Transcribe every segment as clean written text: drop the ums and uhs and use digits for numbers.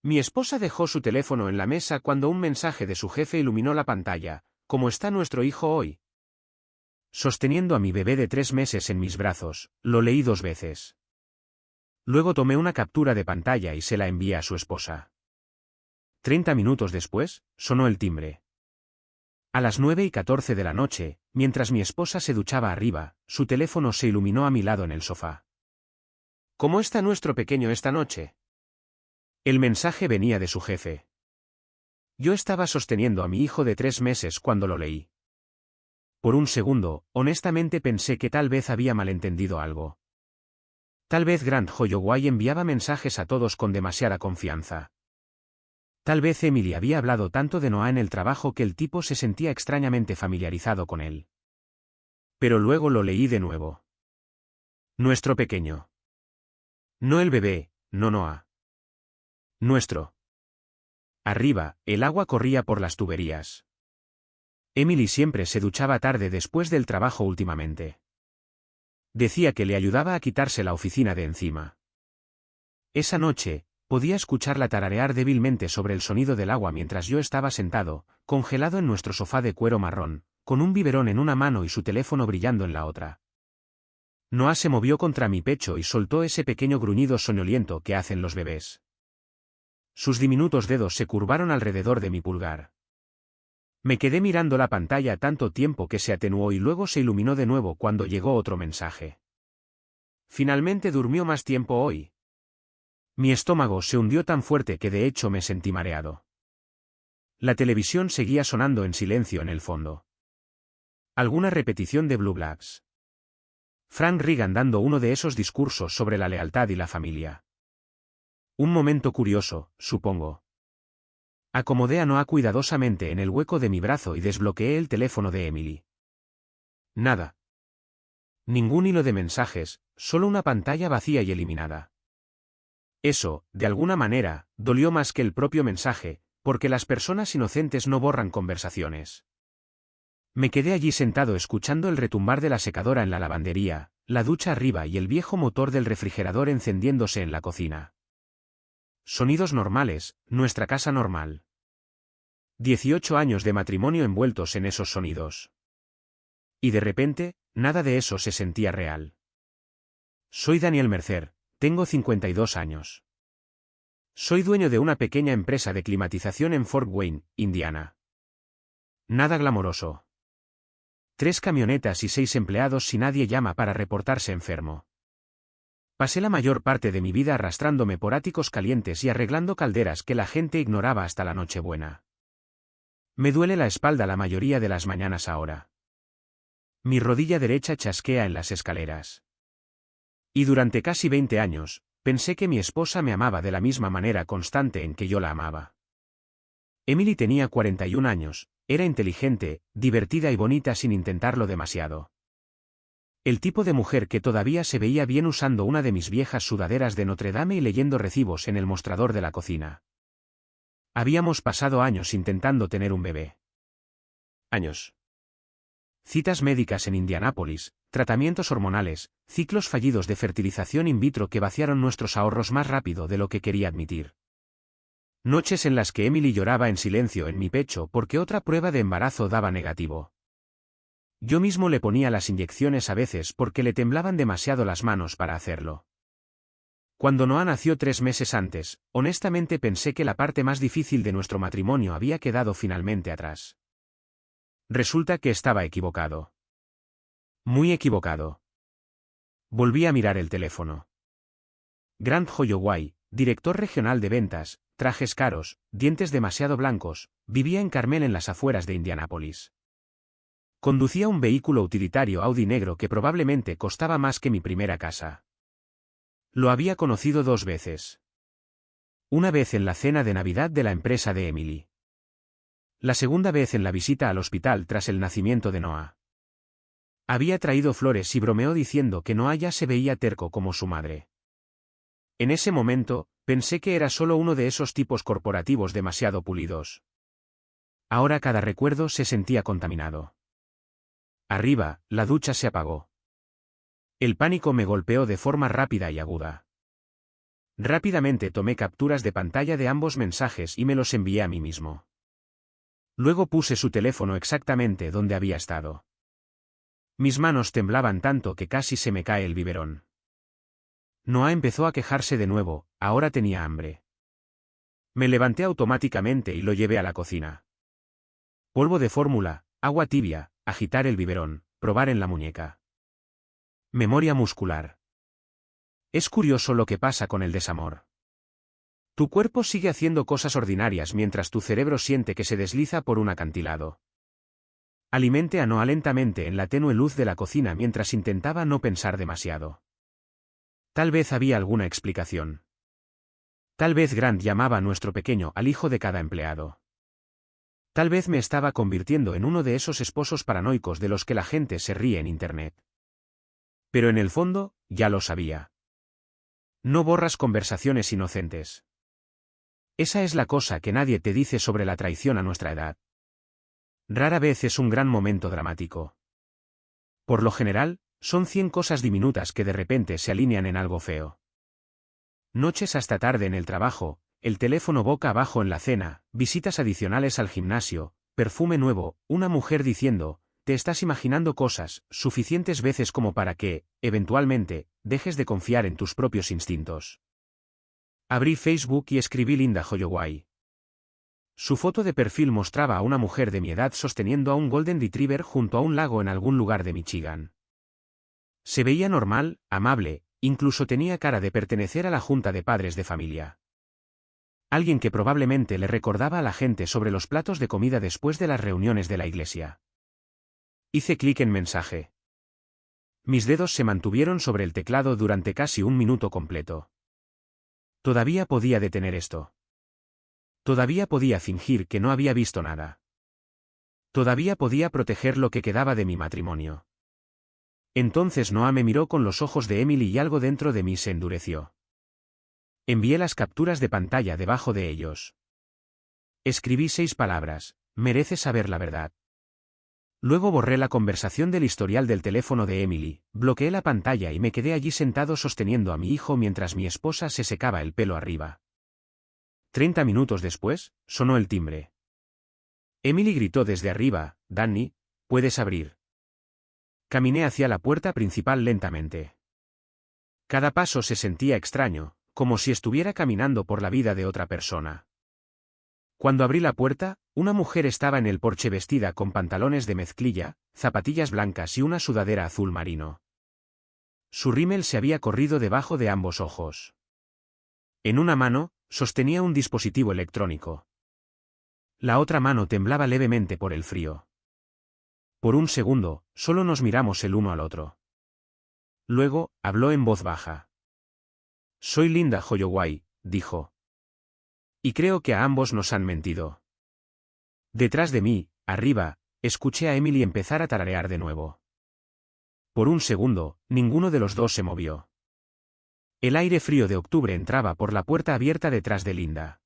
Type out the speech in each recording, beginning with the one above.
Mi esposa dejó su teléfono en la mesa cuando un mensaje de su jefe iluminó la pantalla. ¿Cómo está nuestro hijo hoy? Sosteniendo a mi bebé de 3 meses en mis brazos, lo leí 2 veces. Luego tomé una captura de pantalla y se la envié a su esposa. 30 minutos después, sonó el timbre. A las 9:14 de la noche, mientras mi esposa se duchaba arriba, su teléfono se iluminó a mi lado en el sofá. ¿Cómo está nuestro pequeño esta noche? El mensaje venía de su jefe. Yo estaba sosteniendo a mi hijo de 3 meses cuando lo leí. Por un segundo, honestamente pensé que tal vez había malentendido algo. Tal vez Grant Holloway enviaba mensajes a todos con demasiada confianza. Tal vez Emily había hablado tanto de Noah en el trabajo que el tipo se sentía extrañamente familiarizado con él. Pero luego lo leí de nuevo. Nuestro pequeño. No el bebé, no Noah. Nuestro. Arriba, el agua corría por las tuberías. Emily siempre se duchaba tarde después del trabajo últimamente. Decía que le ayudaba a quitarse la oficina de encima. Esa noche, podía escucharla tararear débilmente sobre el sonido del agua mientras yo estaba sentado, congelado en nuestro sofá de cuero marrón, con un biberón en una mano y su teléfono brillando en la otra. Noah se movió contra mi pecho y soltó ese pequeño gruñido soñoliento que hacen los bebés. Sus diminutos dedos se curvaron alrededor de mi pulgar. Me quedé mirando la pantalla tanto tiempo que se atenuó y luego se iluminó de nuevo cuando llegó otro mensaje. Finalmente durmió más tiempo hoy. Mi estómago se hundió tan fuerte que de hecho me sentí mareado. La televisión seguía sonando en silencio en el fondo. Alguna repetición de Blue Bloods. Frank Reagan dando uno de esos discursos sobre la lealtad y la familia. Un momento curioso, supongo. Acomodé a Noah cuidadosamente en el hueco de mi brazo y desbloqueé el teléfono de Emily. Nada. Ningún hilo de mensajes, solo una pantalla vacía y eliminada. Eso, de alguna manera, dolió más que el propio mensaje, porque las personas inocentes no borran conversaciones. Me quedé allí sentado escuchando el retumbar de la secadora en la lavandería, la ducha arriba y el viejo motor del refrigerador encendiéndose en la cocina. Sonidos normales, nuestra casa normal. 18 años de matrimonio envueltos en esos sonidos. Y de repente, nada de eso se sentía real. Soy Daniel Mercer, tengo 52 años. Soy dueño de una pequeña empresa de climatización en Fort Wayne, Indiana. Nada glamoroso. 3 camionetas y 6 empleados si nadie llama para reportarse enfermo. Pasé la mayor parte de mi vida arrastrándome por áticos calientes y arreglando calderas que la gente ignoraba hasta la Nochebuena. Me duele la espalda la mayoría de las mañanas ahora. Mi rodilla derecha chasquea en las escaleras. Y durante casi 20 años, pensé que mi esposa me amaba de la misma manera constante en que yo la amaba. Emily tenía 41 años, era inteligente, divertida y bonita sin intentarlo demasiado. El tipo de mujer que todavía se veía bien usando una de mis viejas sudaderas de Notre Dame y leyendo recibos en el mostrador de la cocina. Habíamos pasado años intentando tener un bebé. Años. Citas médicas en Indianápolis, tratamientos hormonales, ciclos fallidos de fertilización in vitro que vaciaron nuestros ahorros más rápido de lo que quería admitir. Noches en las que Emily lloraba en silencio en mi pecho porque otra prueba de embarazo daba negativo. Yo mismo le ponía las inyecciones a veces porque le temblaban demasiado las manos para hacerlo. Cuando Noah nació 3 meses antes, honestamente pensé que la parte más difícil de nuestro matrimonio había quedado finalmente atrás. Resulta que estaba equivocado. Muy equivocado. Volví a mirar el teléfono. Grant Holloway, director regional de ventas, trajes caros, dientes demasiado blancos, vivía en Carmel en las afueras de Indianápolis. Conducía un vehículo utilitario Audi negro que probablemente costaba más que mi primera casa. Lo había conocido 2 veces. Una vez en la cena de Navidad de la empresa de Emily. La segunda vez en la visita al hospital tras el nacimiento de Noah. Había traído flores y bromeó diciendo que Noah ya se veía terco como su madre. En ese momento, pensé que era solo uno de esos tipos corporativos demasiado pulidos. Ahora cada recuerdo se sentía contaminado. Arriba, la ducha se apagó. El pánico me golpeó de forma rápida y aguda. Rápidamente tomé capturas de pantalla de ambos mensajes y me los envié a mí mismo. Luego puse su teléfono exactamente donde había estado. Mis manos temblaban tanto que casi se me cae el biberón. Noah empezó a quejarse de nuevo, ahora tenía hambre. Me levanté automáticamente y lo llevé a la cocina. Polvo de fórmula, agua tibia, agitar el biberón, probar en la muñeca. Memoria muscular. Es curioso lo que pasa con el desamor. Tu cuerpo sigue haciendo cosas ordinarias mientras tu cerebro siente que se desliza por un acantilado. Alimenté a Noah lentamente en la tenue luz de la cocina mientras intentaba no pensar demasiado. Tal vez había alguna explicación. Tal vez Grant llamaba a nuestro pequeño al hijo de cada empleado. Tal vez me estaba convirtiendo en uno de esos esposos paranoicos de los que la gente se ríe en Internet. Pero en el fondo, ya lo sabía. No borras conversaciones inocentes. Esa es la cosa que nadie te dice sobre la traición a nuestra edad. Rara vez es un gran momento dramático. Por lo general, son 100 cosas diminutas que de repente se alinean en algo feo. Noches hasta tarde en el trabajo, el teléfono boca abajo en la cena, visitas adicionales al gimnasio, perfume nuevo, una mujer diciendo, te estás imaginando cosas, suficientes veces como para que, eventualmente, dejes de confiar en tus propios instintos. Abrí Facebook y escribí Linda Holloway. Su foto de perfil mostraba a una mujer de mi edad sosteniendo a un Golden Retriever junto a un lago en algún lugar de Michigan. Se veía normal, amable, incluso tenía cara de pertenecer a la junta de padres de familia. Alguien que probablemente le recordaba a la gente sobre los platos de comida después de las reuniones de la iglesia. Hice clic en mensaje. Mis dedos se mantuvieron sobre el teclado durante casi un minuto completo. Todavía podía detener esto. Todavía podía fingir que no había visto nada. Todavía podía proteger lo que quedaba de mi matrimonio. Entonces Noah me miró con los ojos de Emily y algo dentro de mí se endureció. Envié las capturas de pantalla debajo de ellos. Escribí 6 palabras, mereces saber la verdad. Luego borré la conversación del historial del teléfono de Emily, bloqueé la pantalla y me quedé allí sentado sosteniendo a mi hijo mientras mi esposa se secaba el pelo arriba. 30 minutos después, sonó el timbre. Emily gritó desde arriba, Danny, ¿puedes abrir? Caminé hacia la puerta principal lentamente. Cada paso se sentía extraño, como si estuviera caminando por la vida de otra persona. Cuando abrí la puerta, una mujer estaba en el porche vestida con pantalones de mezclilla, zapatillas blancas y una sudadera azul marino. Su rímel se había corrido debajo de ambos ojos. En una mano, sostenía un dispositivo electrónico. La otra mano temblaba levemente por el frío. Por un segundo, solo nos miramos el uno al otro. Luego, habló en voz baja. Soy Linda Holloway, dijo. Y creo que a ambos nos han mentido. Detrás de mí, arriba, escuché a Emily empezar a tararear de nuevo. Por un segundo, ninguno de los dos se movió. El aire frío de octubre entraba por la puerta abierta detrás de Linda.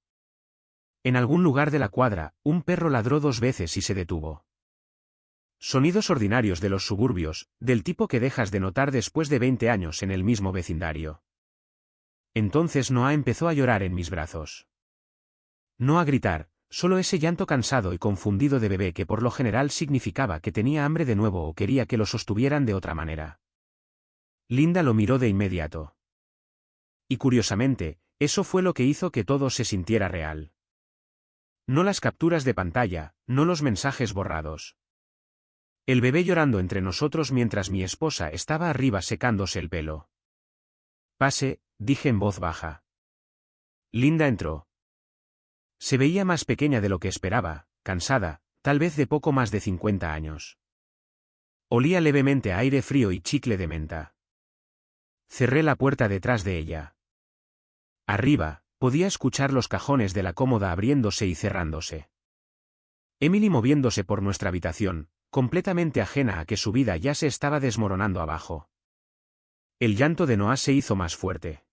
En algún lugar de la cuadra, un perro ladró 2 veces y se detuvo. Sonidos ordinarios de los suburbios, del tipo que dejas de notar después de 20 años en el mismo vecindario. Entonces Noah empezó a llorar en mis brazos. No a gritar, solo ese llanto cansado y confundido de bebé que por lo general significaba que tenía hambre de nuevo o quería que lo sostuvieran de otra manera. Linda lo miró de inmediato. Y curiosamente, eso fue lo que hizo que todo se sintiera real. No las capturas de pantalla, no los mensajes borrados. El bebé llorando entre nosotros mientras mi esposa estaba arriba secándose el pelo. Pase, dije en voz baja. Linda entró. Se veía más pequeña de lo que esperaba, cansada, tal vez de poco más de 50 años. Olía levemente a aire frío y chicle de menta. Cerré la puerta detrás de ella. Arriba, podía escuchar los cajones de la cómoda abriéndose y cerrándose. Emily moviéndose por nuestra habitación, completamente ajena a que su vida ya se estaba desmoronando abajo. El llanto de Noah se hizo más fuerte.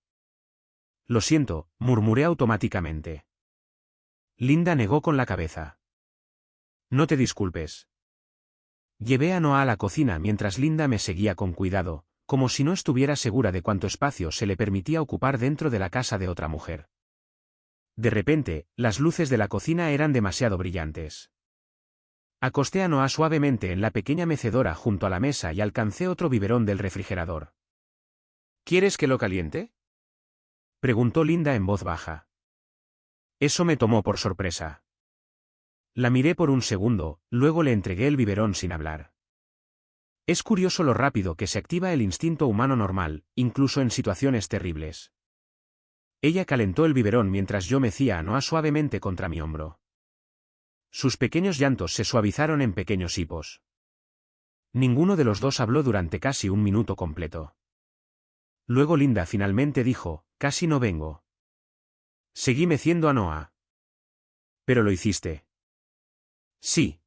Lo siento, murmuré automáticamente. Linda negó con la cabeza. No te disculpes. Llevé a Noah a la cocina mientras Linda me seguía con cuidado, como si no estuviera segura de cuánto espacio se le permitía ocupar dentro de la casa de otra mujer. De repente, las luces de la cocina eran demasiado brillantes. Acosté a Noah suavemente en la pequeña mecedora junto a la mesa y alcancé otro biberón del refrigerador. ¿Quieres que lo caliente?, preguntó Linda en voz baja. Eso me tomó por sorpresa. La miré por un segundo, luego le entregué el biberón sin hablar. Es curioso lo rápido que se activa el instinto humano normal, incluso en situaciones terribles. Ella calentó el biberón mientras yo mecía a Noah suavemente contra mi hombro. Sus pequeños llantos se suavizaron en pequeños hipos. Ninguno de los dos habló durante casi un minuto completo. Luego Linda finalmente dijo, «Casi no vengo». Seguí meciendo a Noah. «¿Pero lo hiciste?» «Sí».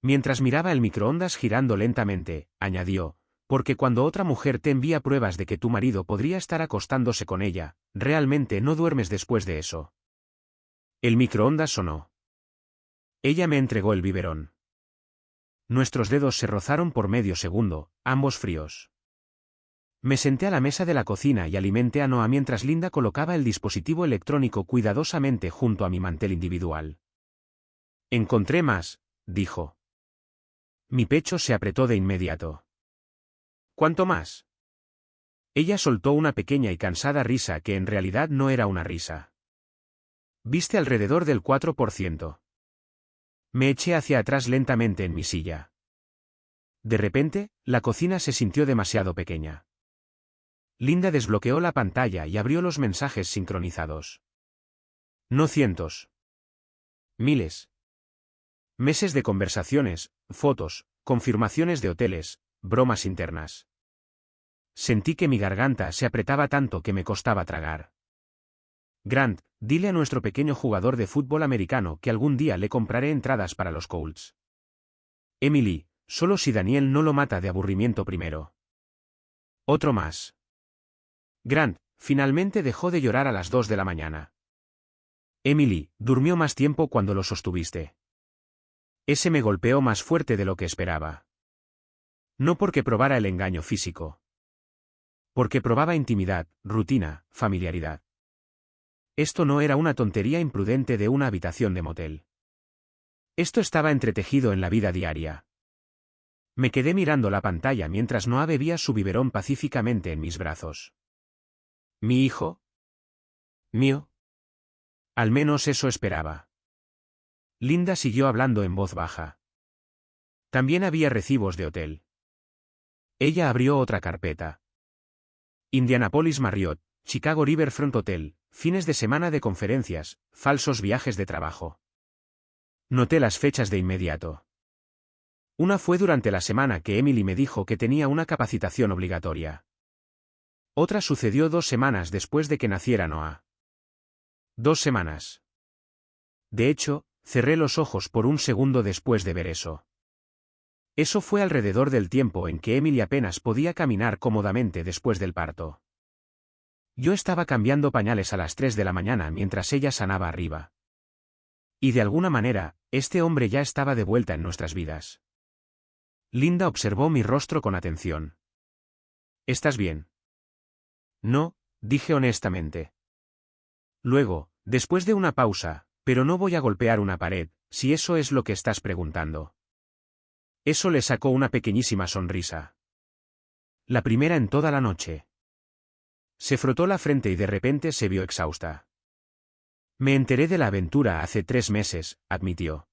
Mientras miraba el microondas girando lentamente, añadió, «porque cuando otra mujer te envía pruebas de que tu marido podría estar acostándose con ella, realmente no duermes después de eso». El microondas sonó. Ella me entregó el biberón. Nuestros dedos se rozaron por medio segundo, ambos fríos. Me senté a la mesa de la cocina y alimenté a Noah mientras Linda colocaba el dispositivo electrónico cuidadosamente junto a mi mantel individual. «Encontré más», dijo. Mi pecho se apretó de inmediato. «¿Cuánto más?» Ella soltó una pequeña y cansada risa que en realidad no era una risa. «Viste alrededor del 4%. Me eché hacia atrás lentamente en mi silla. De repente, la cocina se sintió demasiado pequeña. Linda desbloqueó la pantalla y abrió los mensajes sincronizados. No cientos. Miles. Meses de conversaciones, fotos, confirmaciones de hoteles, bromas internas. Sentí que mi garganta se apretaba tanto que me costaba tragar. «Grant, dile a nuestro pequeño jugador de fútbol americano que algún día le compraré entradas para los Colts. Emily, solo si Daniel no lo mata de aburrimiento primero». Otro más. «Grant, finalmente dejó de llorar a las 2 de la mañana. Emily, durmió más tiempo cuando lo sostuviste». Ese me golpeó más fuerte de lo que esperaba. No porque probara el engaño físico. Porque probaba intimidad, rutina, familiaridad. Esto no era una tontería imprudente de una habitación de motel. Esto estaba entretejido en la vida diaria. Me quedé mirando la pantalla mientras Noah bebía su biberón pacíficamente en mis brazos. ¿Mi hijo? ¿Mío? Al menos eso esperaba. Linda siguió hablando en voz baja. También había recibos de hotel. Ella abrió otra carpeta. Indianapolis Marriott, Chicago Riverfront Hotel, fines de semana de conferencias, falsos viajes de trabajo. Noté las fechas de inmediato. Una fue durante la semana que Emily me dijo que tenía una capacitación obligatoria. Otra sucedió 2 semanas después de que naciera Noah. 2 semanas. De hecho, cerré los ojos por un segundo después de ver eso. Eso fue alrededor del tiempo en que Emily apenas podía caminar cómodamente después del parto. Yo estaba cambiando pañales a las 3 de la mañana mientras ella sanaba arriba. Y de alguna manera, este hombre ya estaba de vuelta en nuestras vidas. Linda observó mi rostro con atención. ¿Estás bien? No, dije honestamente. Luego, después de una pausa, pero no voy a golpear una pared, si eso es lo que estás preguntando. Eso le sacó una pequeñísima sonrisa. La primera en toda la noche. Se frotó la frente y de repente se vio exhausta. Me enteré de la aventura hace 3 meses, admitió.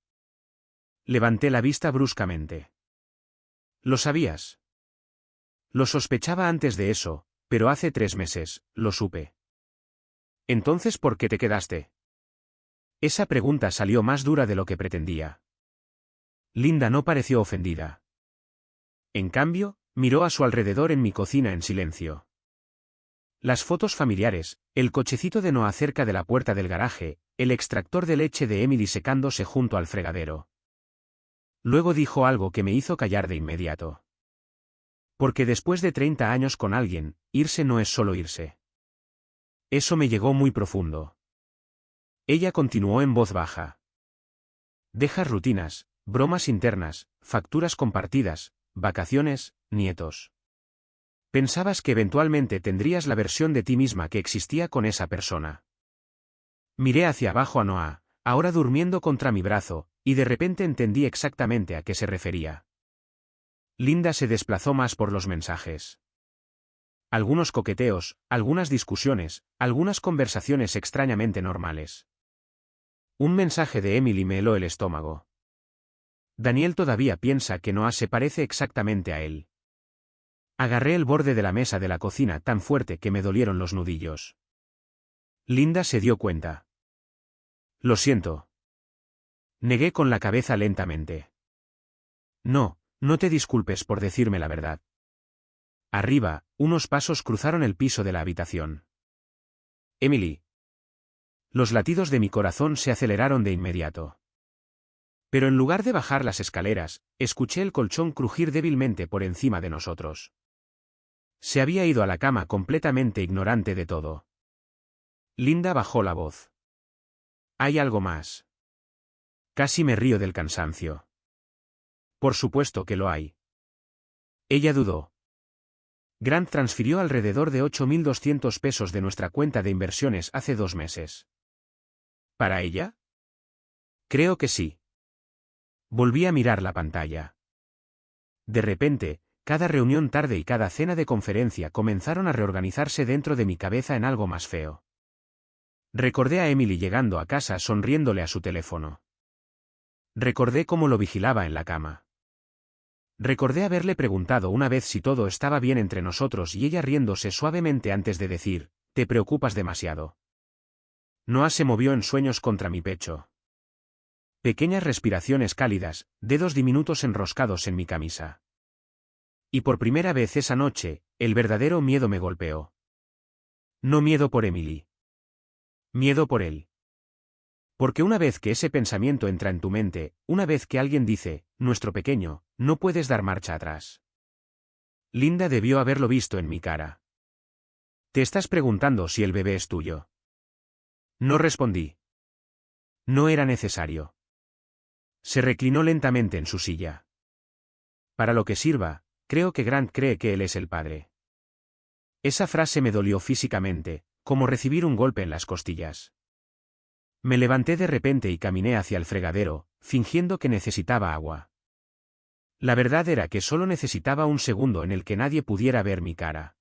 Levanté la vista bruscamente. ¿Lo sabías? Lo sospechaba antes de eso, pero hace 3 meses, lo supe. Entonces, ¿por qué te quedaste? Esa pregunta salió más dura de lo que pretendía. Linda no pareció ofendida. En cambio, miró a su alrededor en mi cocina en silencio. Las fotos familiares, el cochecito de Noah cerca de la puerta del garaje, el extractor de leche de Emily secándose junto al fregadero. Luego dijo algo que me hizo callar de inmediato. Porque después de 30 años con alguien, irse no es solo irse. Eso me llegó muy profundo. Ella continuó en voz baja. Dejas rutinas, bromas internas, facturas compartidas, vacaciones, nietos. Pensabas que eventualmente tendrías la versión de ti misma que existía con esa persona. Miré hacia abajo a Noah, ahora durmiendo contra mi brazo, y de repente entendí exactamente a qué se refería. Linda se desplazó más por los mensajes. Algunos coqueteos, algunas discusiones, algunas conversaciones extrañamente normales. Un mensaje de Emily me heló el estómago. Daniel todavía piensa que Noah se parece exactamente a él. Agarré el borde de la mesa de la cocina tan fuerte que me dolieron los nudillos. Linda se dio cuenta. Lo siento. Negué con la cabeza lentamente. No, no te disculpes por decirme la verdad. Arriba, unos pasos cruzaron el piso de la habitación. Emily. Los latidos de mi corazón se aceleraron de inmediato. Pero en lugar de bajar las escaleras, escuché el colchón crujir débilmente por encima de nosotros. Se había ido a la cama completamente ignorante de todo. Linda bajó la voz. ¿Hay algo más? Casi me río del cansancio. Por supuesto que lo hay. Ella dudó. Grant transfirió alrededor de 8.200 pesos de nuestra cuenta de inversiones hace 2 meses. ¿Para ella? Creo que sí. Volví a mirar la pantalla. De repente, cada reunión tarde y cada cena de conferencia comenzaron a reorganizarse dentro de mi cabeza en algo más feo. Recordé a Emily llegando a casa sonriéndole a su teléfono. Recordé cómo lo vigilaba en la cama. Recordé haberle preguntado una vez si todo estaba bien entre nosotros y ella riéndose suavemente antes de decir, «Te preocupas demasiado». Noah se movió en sueños contra mi pecho. Pequeñas respiraciones cálidas, dedos diminutos enroscados en mi camisa. Y por primera vez esa noche, el verdadero miedo me golpeó. No miedo por Emily. Miedo por él. Porque una vez que ese pensamiento entra en tu mente, una vez que alguien dice, nuestro pequeño, no puedes dar marcha atrás. Linda debió haberlo visto en mi cara. ¿Te estás preguntando si el bebé es tuyo? No respondí. No era necesario. Se reclinó lentamente en su silla. Para lo que sirva, creo que Grant cree que él es el padre. Esa frase me dolió físicamente, como recibir un golpe en las costillas. Me levanté de repente y caminé hacia el fregadero, fingiendo que necesitaba agua. La verdad era que solo necesitaba un segundo en el que nadie pudiera ver mi cara.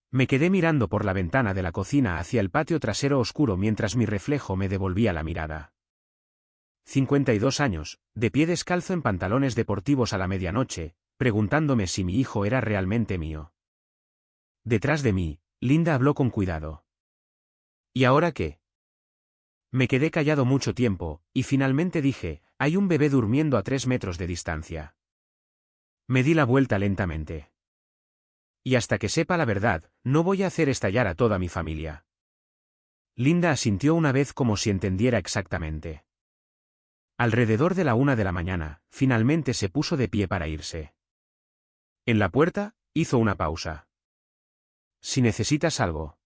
Me quedé mirando por la ventana de la cocina hacia el patio trasero oscuro mientras mi reflejo me devolvía la mirada. 52 años, de pie descalzo en pantalones deportivos a la medianoche, preguntándome si mi hijo era realmente mío. Detrás de mí, Linda habló con cuidado. ¿Y ahora qué? Me quedé callado mucho tiempo, y finalmente dije, hay un bebé durmiendo a 3 metros de distancia. Me di la vuelta lentamente. Y hasta que sepa la verdad, no voy a hacer estallar a toda mi familia. Linda asintió una vez como si entendiera exactamente. Alrededor de la 1 de la mañana, finalmente se puso de pie para irse. En la puerta, hizo una pausa. Si necesitas algo.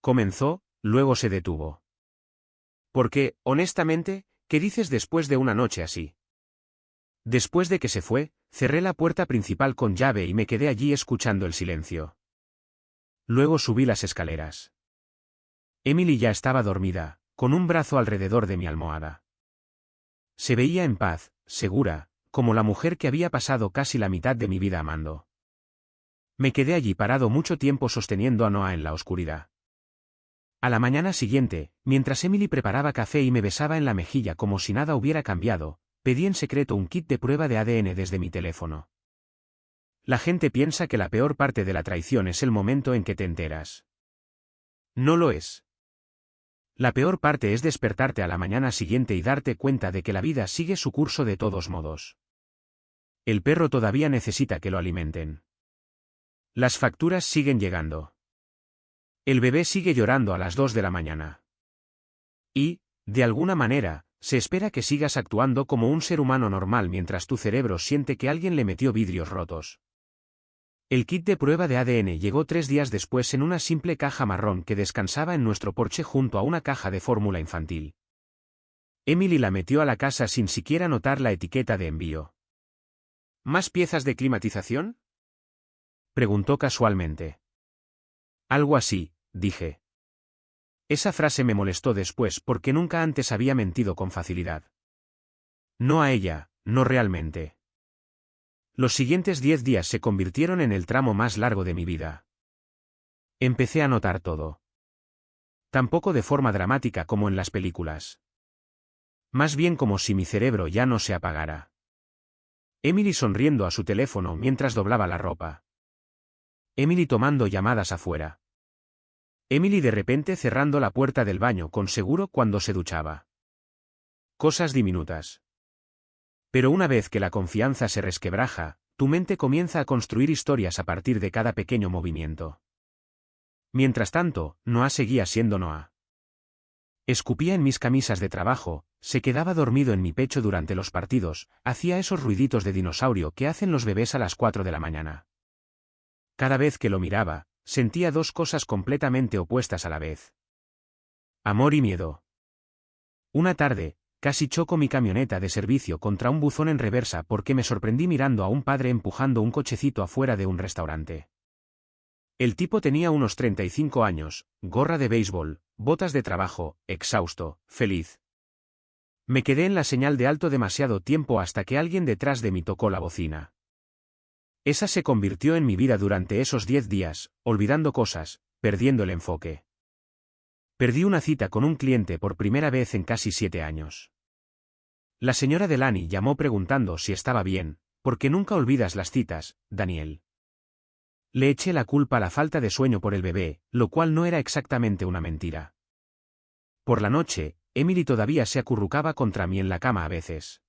Comenzó, luego se detuvo. Porque, honestamente, ¿qué dices después de una noche así? Después de que se fue, cerré la puerta principal con llave y me quedé allí escuchando el silencio. Luego subí las escaleras. Emily ya estaba dormida, con un brazo alrededor de mi almohada. Se veía en paz, segura, como la mujer que había pasado casi la mitad de mi vida amando. Me quedé allí parado mucho tiempo sosteniendo a Noah en la oscuridad. A la mañana siguiente, mientras Emily preparaba café y me besaba en la mejilla como si nada hubiera cambiado, pedí en secreto un kit de prueba de ADN desde mi teléfono. La gente piensa que la peor parte de la traición es el momento en que te enteras. No lo es. La peor parte es despertarte a la mañana siguiente y darte cuenta de que la vida sigue su curso de todos modos. El perro todavía necesita que lo alimenten. Las facturas siguen llegando. El bebé sigue llorando a las 2 de la mañana. Y, de alguna manera, se espera que sigas actuando como un ser humano normal mientras tu cerebro siente que alguien le metió vidrios rotos. El kit de prueba de ADN llegó 3 días después en una simple caja marrón que descansaba en nuestro porche junto a una caja de fórmula infantil. Emily la metió a la casa sin siquiera notar la etiqueta de envío. ¿Más piezas de climatización? Preguntó casualmente. Algo así, dije. Esa frase me molestó después porque nunca antes había mentido con facilidad. No a ella, no realmente. Los siguientes 10 días se convirtieron en el tramo más largo de mi vida. Empecé a notar todo. Tampoco de forma dramática como en las películas. Más bien como si mi cerebro ya no se apagara. Emily sonriendo a su teléfono mientras doblaba la ropa. Emily tomando llamadas afuera. Emily de repente cerrando la puerta del baño con seguro cuando se duchaba. Cosas diminutas. Pero una vez que la confianza se resquebraja, tu mente comienza a construir historias a partir de cada pequeño movimiento. Mientras tanto, Noah seguía siendo Noah. Escupía en mis camisas de trabajo, se quedaba dormido en mi pecho durante los partidos, hacía esos ruiditos de dinosaurio que hacen los bebés a las 4 de la mañana. Cada vez que lo miraba, sentía dos cosas completamente opuestas a la vez. Amor y miedo. Una tarde, casi choco mi camioneta de servicio contra un buzón en reversa porque me sorprendí mirando a un padre empujando un cochecito afuera de un restaurante. El tipo tenía unos 35 años, gorra de béisbol, botas de trabajo, exhausto, feliz. Me quedé en la señal de alto demasiado tiempo hasta que alguien detrás de mí tocó la bocina. Esa se convirtió en mi vida durante esos 10 días, olvidando cosas, perdiendo el enfoque. Perdí una cita con un cliente por primera vez en casi 7 años. La señora Delany llamó preguntando si estaba bien, porque nunca olvidas las citas, Daniel. Le eché la culpa a la falta de sueño por el bebé, lo cual no era exactamente una mentira. Por la noche, Emily todavía se acurrucaba contra mí en la cama a veces.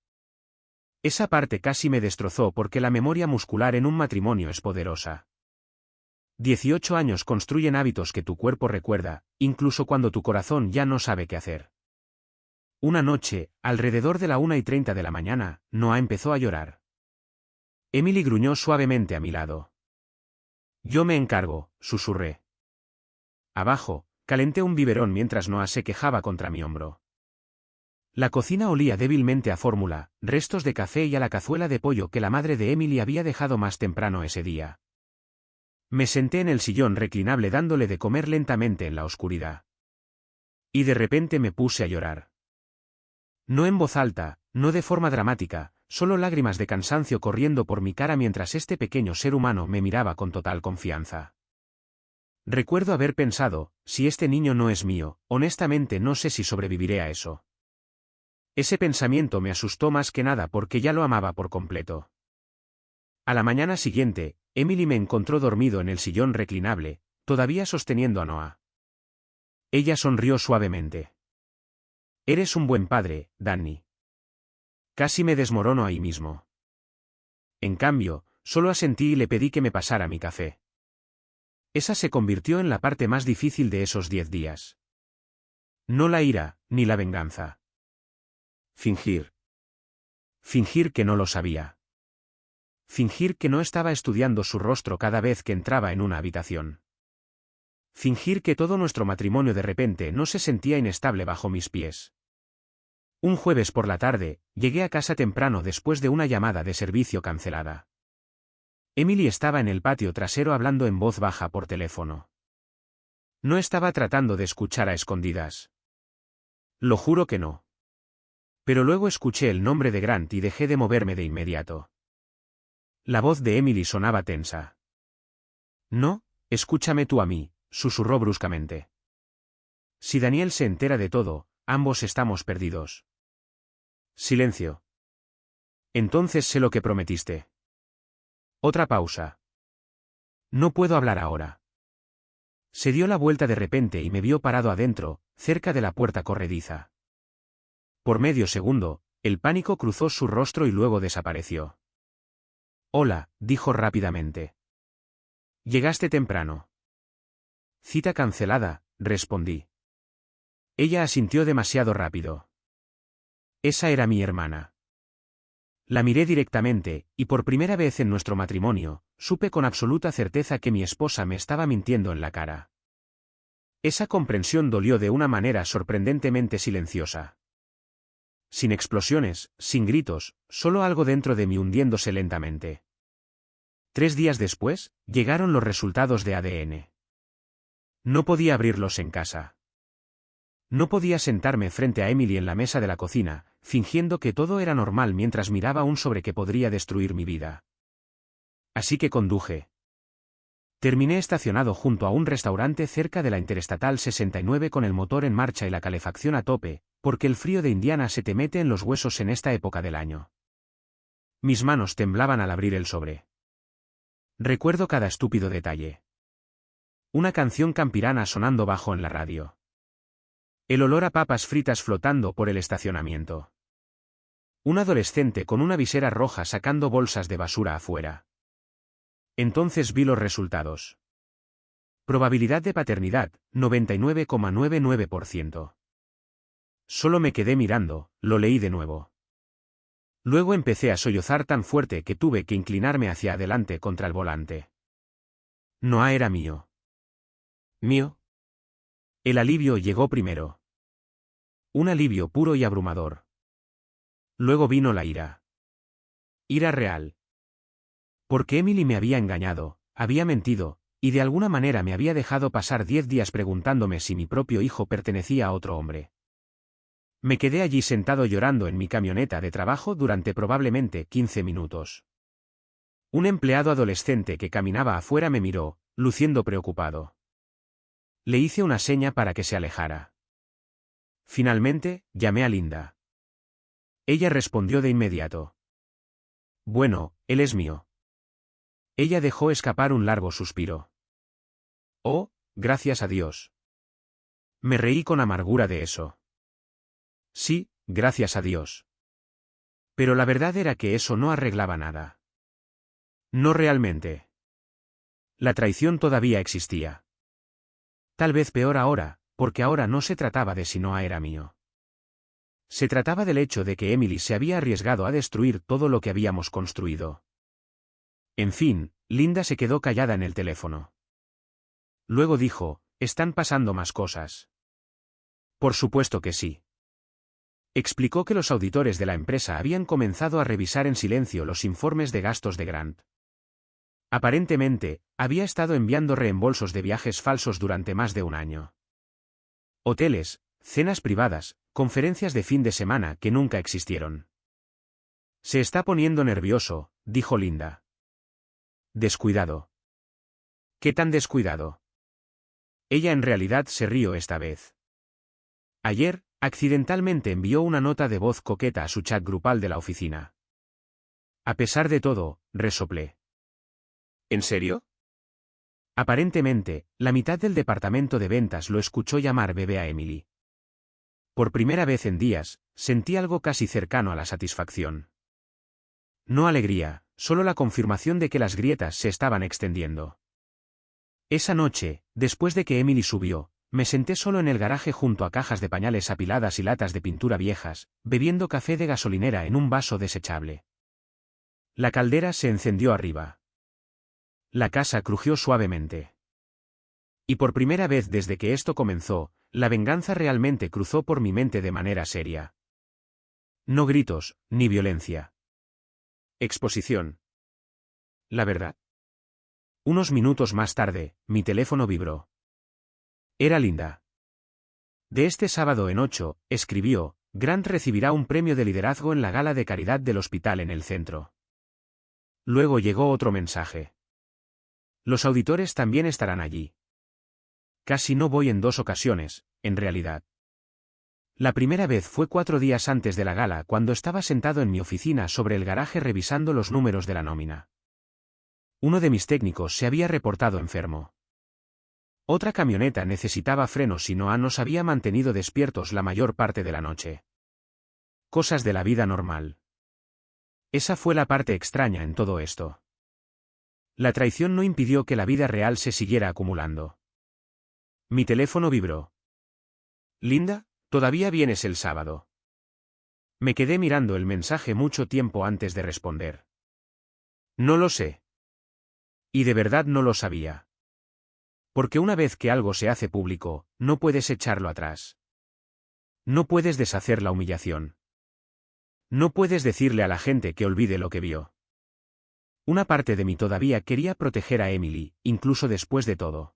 Esa parte casi me destrozó porque la memoria muscular en un matrimonio es poderosa. 18 años construyen hábitos que tu cuerpo recuerda, incluso cuando tu corazón ya no sabe qué hacer. Una noche, alrededor de la 1:30 de la mañana, Noah empezó a llorar. Emily gruñó suavemente a mi lado. Yo me encargo, susurré. Abajo, calenté un biberón mientras Noah se quejaba contra mi hombro. La cocina olía débilmente a fórmula, restos de café y a la cazuela de pollo que la madre de Emily había dejado más temprano ese día. Me senté en el sillón reclinable dándole de comer lentamente en la oscuridad. Y de repente me puse a llorar. No en voz alta, no de forma dramática, solo lágrimas de cansancio corriendo por mi cara mientras este pequeño ser humano me miraba con total confianza. Recuerdo haber pensado, si este niño no es mío, honestamente no sé si sobreviviré a eso. Ese pensamiento me asustó más que nada porque ya lo amaba por completo. A la mañana siguiente, Emily me encontró dormido en el sillón reclinable, todavía sosteniendo a Noah. Ella sonrió suavemente. Eres un buen padre, Danny. Casi me desmorono ahí mismo. En cambio, solo asentí y le pedí que me pasara mi café. Esa se convirtió en la parte más difícil de esos 10 días. No la ira, ni la venganza. Fingir. Fingir que no lo sabía. Fingir que no estaba estudiando su rostro cada vez que entraba en una habitación. Fingir que todo nuestro matrimonio de repente no se sentía inestable bajo mis pies. Un jueves por la tarde, llegué a casa temprano después de una llamada de servicio cancelada. Emily estaba en el patio trasero hablando en voz baja por teléfono. No estaba tratando de escuchar a escondidas. Lo juro que no. Pero luego escuché el nombre de Grant y dejé de moverme de inmediato. La voz de Emily sonaba tensa. No, escúchame tú a mí, susurró bruscamente. Si Daniel se entera de todo, ambos estamos perdidos. Silencio. Entonces sé lo que prometiste. Otra pausa. No puedo hablar ahora. Se dio la vuelta de repente y me vio parado adentro, cerca de la puerta corrediza. Por medio segundo, el pánico cruzó su rostro y luego desapareció. Hola, dijo rápidamente. Llegaste temprano. Cita cancelada, respondí. Ella asintió demasiado rápido. Esa era mi hermana. La miré directamente, y por primera vez en nuestro matrimonio, supe con absoluta certeza que mi esposa me estaba mintiendo en la cara. Esa comprensión dolió de una manera sorprendentemente silenciosa. Sin explosiones, sin gritos, solo algo dentro de mí hundiéndose lentamente. 3 días después, llegaron los resultados de ADN. No podía abrirlos en casa. No podía sentarme frente a Emily en la mesa de la cocina, fingiendo que todo era normal mientras miraba un sobre que podría destruir mi vida. Así que conduje. Terminé estacionado junto a un restaurante cerca de la Interestatal 69 con el motor en marcha y la calefacción a tope, porque el frío de Indiana se te mete en los huesos en esta época del año. Mis manos temblaban al abrir el sobre. Recuerdo cada estúpido detalle. Una canción campirana sonando bajo en la radio. El olor a papas fritas flotando por el estacionamiento. Un adolescente con una visera roja sacando bolsas de basura afuera. Entonces vi los resultados. Probabilidad de paternidad, 99,99%. Solo me quedé mirando, lo leí de nuevo. Luego empecé a sollozar tan fuerte que tuve que inclinarme hacia adelante contra el volante. Noah era mío. ¿Mío? El alivio llegó primero. Un alivio puro y abrumador. Luego vino la ira. Ira real. Porque Emily me había engañado, había mentido, y de alguna manera me había dejado pasar 10 días preguntándome si mi propio hijo pertenecía a otro hombre. Me quedé allí sentado llorando en mi camioneta de trabajo durante probablemente 15 minutos. Un empleado adolescente que caminaba afuera me miró, luciendo preocupado. Le hice una seña para que se alejara. Finalmente, llamé a Linda. Ella respondió de inmediato. Bueno, él es mío. Ella dejó escapar un largo suspiro. Oh, gracias a Dios. Me reí con amargura de eso. Sí, gracias a Dios. Pero la verdad era que eso no arreglaba nada. No realmente. La traición todavía existía. Tal vez peor ahora, porque ahora no se trataba de si Noah era mío. Se trataba del hecho de que Emily se había arriesgado a destruir todo lo que habíamos construido. En fin, Linda se quedó callada en el teléfono. Luego dijo, ¿están pasando más cosas? Por supuesto que sí. Explicó que los auditores de la empresa habían comenzado a revisar en silencio los informes de gastos de Grant. Aparentemente, había estado enviando reembolsos de viajes falsos durante más de un año. Hoteles, cenas privadas, conferencias de fin de semana que nunca existieron. Se está poniendo nervioso, dijo Linda. Descuidado. ¿Qué tan descuidado? Ella en realidad se rió esta vez. Ayer, accidentalmente envió una nota de voz coqueta a su chat grupal de la oficina. A pesar de todo, resoplé. ¿En serio? Aparentemente, la mitad del departamento de ventas lo escuchó llamar bebé a Emily. Por primera vez en días, sentí algo casi cercano a la satisfacción. No alegría, solo la confirmación de que las grietas se estaban extendiendo. Esa noche, después de que Emily subió, me senté solo en el garaje junto a cajas de pañales apiladas y latas de pintura viejas, bebiendo café de gasolinera en un vaso desechable. La caldera se encendió arriba. La casa crujió suavemente. Y por primera vez desde que esto comenzó, la venganza realmente cruzó por mi mente de manera seria. No gritos, ni violencia. Exposición. La verdad. Unos minutos más tarde, mi teléfono vibró. Era Linda. De este sábado en 8, escribió, Grant recibirá un premio de liderazgo en la gala de caridad del hospital en el centro. Luego llegó otro mensaje. Los auditores también estarán allí. Casi no voy en 2 ocasiones, en realidad. La primera vez fue 4 días antes de la gala cuando estaba sentado en mi oficina sobre el garaje revisando los números de la nómina. Uno de mis técnicos se había reportado enfermo. Otra camioneta necesitaba frenos y Noah nos había mantenido despiertos la mayor parte de la noche. Cosas de la vida normal. Esa fue la parte extraña en todo esto. La traición no impidió que la vida real se siguiera acumulando. Mi teléfono vibró. Linda, todavía vienes el sábado. Me quedé mirando el mensaje mucho tiempo antes de responder. No lo sé. Y de verdad no lo sabía. Porque una vez que algo se hace público, no puedes echarlo atrás. No puedes deshacer la humillación. No puedes decirle a la gente que olvide lo que vio. Una parte de mí todavía quería proteger a Emily, incluso después de todo.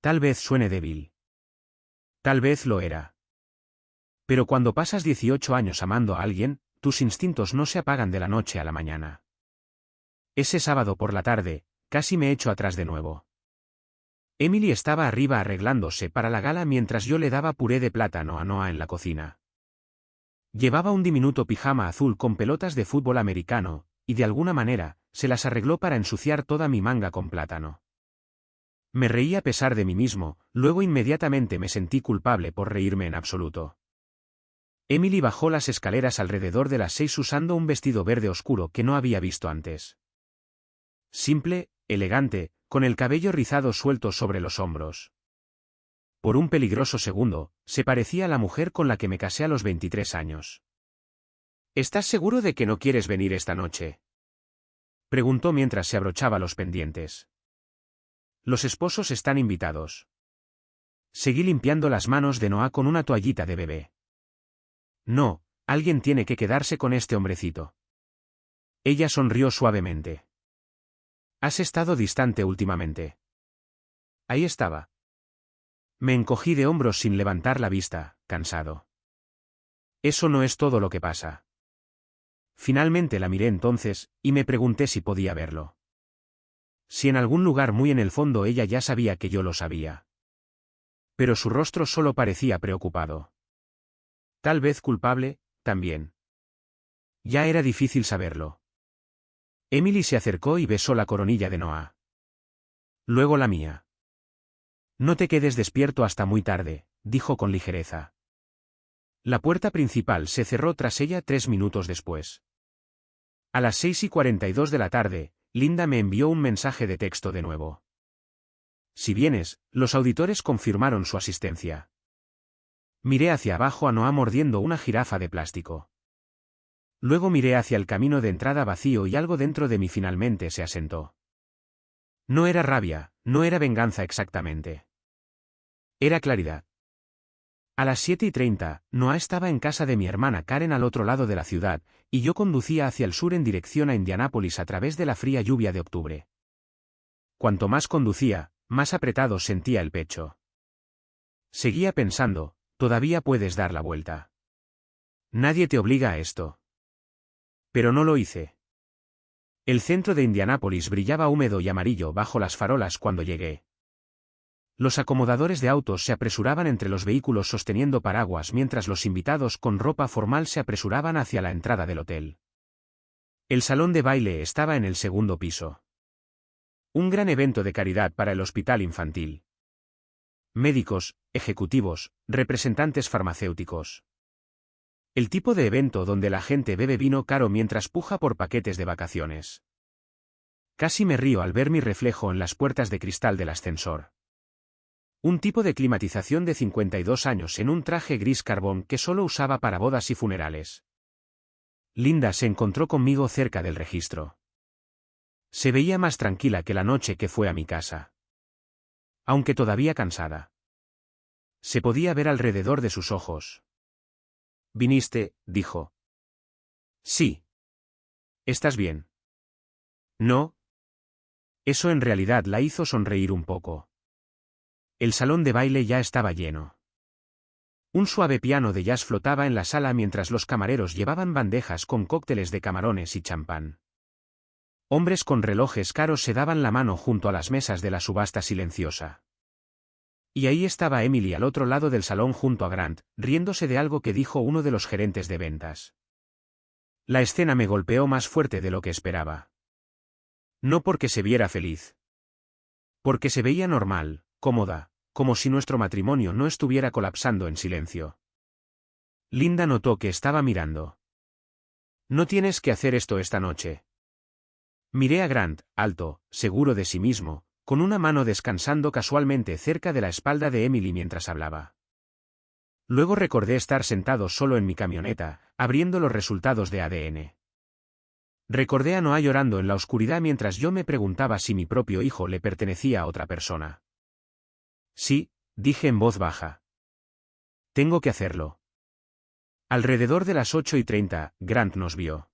Tal vez suene débil. Tal vez lo era. Pero cuando pasas 18 años amando a alguien, tus instintos no se apagan de la noche a la mañana. Ese sábado por la tarde, casi me echo atrás de nuevo. Emily estaba arriba arreglándose para la gala mientras yo le daba puré de plátano a Noah en la cocina. Llevaba un diminuto pijama azul con pelotas de fútbol americano, y de alguna manera, se las arregló para ensuciar toda mi manga con plátano. Me reí a pesar de mí mismo, luego inmediatamente me sentí culpable por reírme en absoluto. Emily bajó las escaleras alrededor de las 6 usando un vestido verde oscuro que no había visto antes. Simple, elegante, con el cabello rizado suelto sobre los hombros. Por un peligroso segundo, se parecía a la mujer con la que me casé a los 23 años. ¿Estás seguro de que no quieres venir esta noche?, preguntó mientras se abrochaba los pendientes. Los esposos están invitados. Seguí limpiando las manos de Noah con una toallita de bebé. No, alguien tiene que quedarse con este hombrecito. Ella sonrió suavemente. ¿Has estado distante últimamente? Ahí estaba. Me encogí de hombros sin levantar la vista, cansado. Eso no es todo lo que pasa. Finalmente la miré entonces, y me pregunté si podía verlo. Si en algún lugar muy en el fondo ella ya sabía que yo lo sabía. Pero su rostro solo parecía preocupado. Tal vez culpable, también. Ya era difícil saberlo. Emily se acercó y besó la coronilla de Noah. Luego la mía. No te quedes despierto hasta muy tarde, dijo con ligereza. La puerta principal se cerró tras ella 3 minutos después. A las 6:42 de la tarde, Linda me envió un mensaje de texto de nuevo. Si vienes, los auditores confirmaron su asistencia. Miré hacia abajo a Noah mordiendo una jirafa de plástico. Luego miré hacia el camino de entrada vacío y algo dentro de mí finalmente se asentó. No era rabia, no era venganza exactamente. Era claridad. A las 7:30, Noah estaba en casa de mi hermana Karen al otro lado de la ciudad, y yo conducía hacia el sur en dirección a Indianápolis a través de la fría lluvia de octubre. Cuanto más conducía, más apretado sentía el pecho. Seguía pensando, todavía puedes dar la vuelta. Nadie te obliga a esto. Pero no lo hice. El centro de Indianápolis brillaba húmedo y amarillo bajo las farolas cuando llegué. Los acomodadores de autos se apresuraban entre los vehículos sosteniendo paraguas mientras los invitados con ropa formal se apresuraban hacia la entrada del hotel. El salón de baile estaba en el segundo piso. Un gran evento de caridad para el hospital infantil. Médicos, ejecutivos, representantes farmacéuticos. El tipo de evento donde la gente bebe vino caro mientras puja por paquetes de vacaciones. Casi me río al ver mi reflejo en las puertas de cristal del ascensor. Un tipo de climatización de 52 años en un traje gris carbón que solo usaba para bodas y funerales. Linda se encontró conmigo cerca del registro. Se veía más tranquila que la noche que fue a mi casa. Aunque todavía cansada. Se podía ver alrededor de sus ojos. «¿Viniste?», dijo. «Sí». «¿Estás bien?». «No». Eso en realidad la hizo sonreír un poco. El salón de baile ya estaba lleno. Un suave piano de jazz flotaba en la sala mientras los camareros llevaban bandejas con cócteles de camarones y champán. Hombres con relojes caros se daban la mano junto a las mesas de la subasta silenciosa. Y ahí estaba Emily al otro lado del salón junto a Grant, riéndose de algo que dijo uno de los gerentes de ventas. La escena me golpeó más fuerte de lo que esperaba. No porque se viera feliz. Porque se veía normal, cómoda, como si nuestro matrimonio no estuviera colapsando en silencio. Linda notó que estaba mirando. «No tienes que hacer esto esta noche». Miré a Grant, alto, seguro de sí mismo, con una mano descansando casualmente cerca de la espalda de Emily mientras hablaba. Luego recordé estar sentado solo en mi camioneta, abriendo los resultados de ADN. Recordé a Noah llorando en la oscuridad mientras yo me preguntaba si mi propio hijo le pertenecía a otra persona. «Sí», dije en voz baja. «Tengo que hacerlo». Alrededor de las 8:30, Grant nos vio.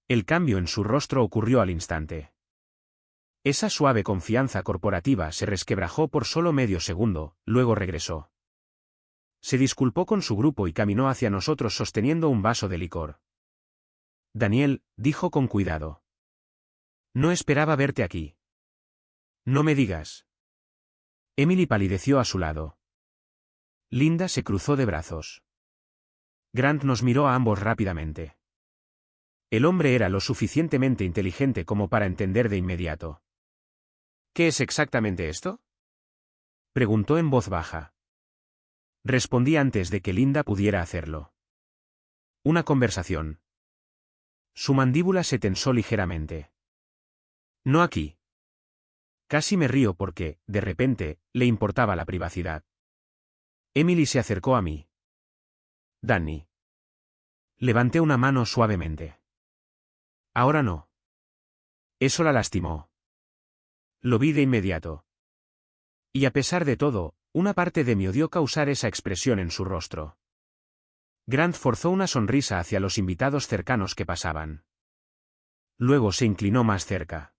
El cambio en su rostro ocurrió al instante. Esa suave confianza corporativa se resquebrajó por solo medio segundo, luego regresó. Se disculpó con su grupo y caminó hacia nosotros sosteniendo un vaso de licor. Daniel, dijo con cuidado. No esperaba verte aquí. No me digas. Emily palideció a su lado. Linda se cruzó de brazos. Grant nos miró a ambos rápidamente. El hombre era lo suficientemente inteligente como para entender de inmediato. ¿Qué es exactamente esto?, preguntó en voz baja. Respondí antes de que Linda pudiera hacerlo. Una conversación. Su mandíbula se tensó ligeramente. No aquí. Casi me río porque, de repente, le importaba la privacidad. Emily se acercó a mí. Danny. Levanté una mano suavemente. Ahora no. Eso la lastimó. Lo vi de inmediato. Y a pesar de todo, una parte de mí odió causar esa expresión en su rostro. Grant forzó una sonrisa hacia los invitados cercanos que pasaban. Luego se inclinó más cerca.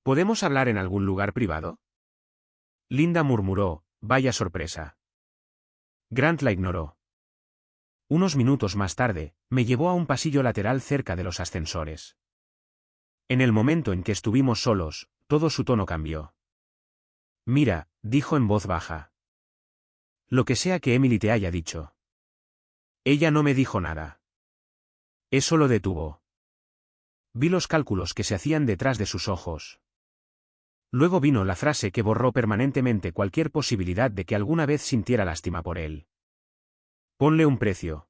¿Podemos hablar en algún lugar privado?, Linda murmuró, vaya sorpresa. Grant la ignoró. Unos minutos más tarde, me llevó a un pasillo lateral cerca de los ascensores. En el momento en que estuvimos solos, todo su tono cambió. Mira, dijo en voz baja. Lo que sea que Emily te haya dicho. Ella no me dijo nada. Eso lo detuvo. Vi los cálculos que se hacían detrás de sus ojos. Luego vino la frase que borró permanentemente cualquier posibilidad de que alguna vez sintiera lástima por él. Ponle un precio.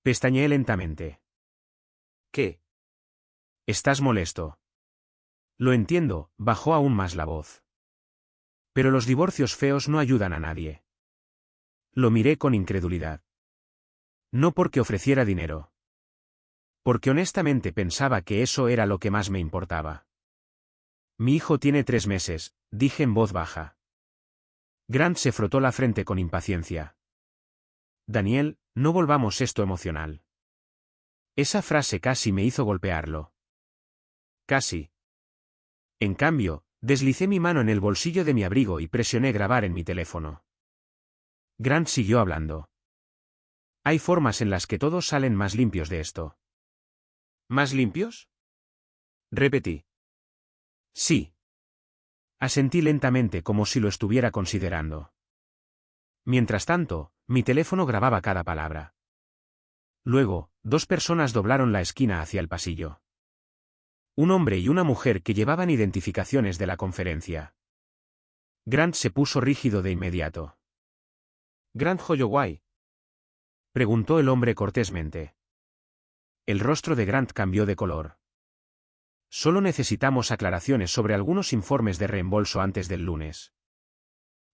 Pestañeé lentamente. ¿Qué? ¿Estás molesto? Lo entiendo, bajó aún más la voz. Pero los divorcios feos no ayudan a nadie. Lo miré con incredulidad. No porque ofreciera dinero. Porque honestamente pensaba que eso era lo que más me importaba. Mi hijo tiene 3 meses, dije en voz baja. Grant se frotó la frente con impaciencia. Daniel, no volvamos esto emocional. Esa frase casi me hizo golpearlo. Casi. En cambio, deslicé mi mano en el bolsillo de mi abrigo y presioné grabar en mi teléfono. Grant siguió hablando. Hay formas en las que todos salen más limpios de esto. ¿Más limpios?, repetí. Sí. Asentí lentamente como si lo estuviera considerando. Mientras tanto, mi teléfono grababa cada palabra. Luego, 2 personas doblaron la esquina hacia el pasillo. Un hombre y una mujer que llevaban identificaciones de la conferencia. Grant se puso rígido de inmediato. ¿Grant Holloway?, preguntó el hombre cortésmente. El rostro de Grant cambió de color. Solo necesitamos aclaraciones sobre algunos informes de reembolso antes del lunes.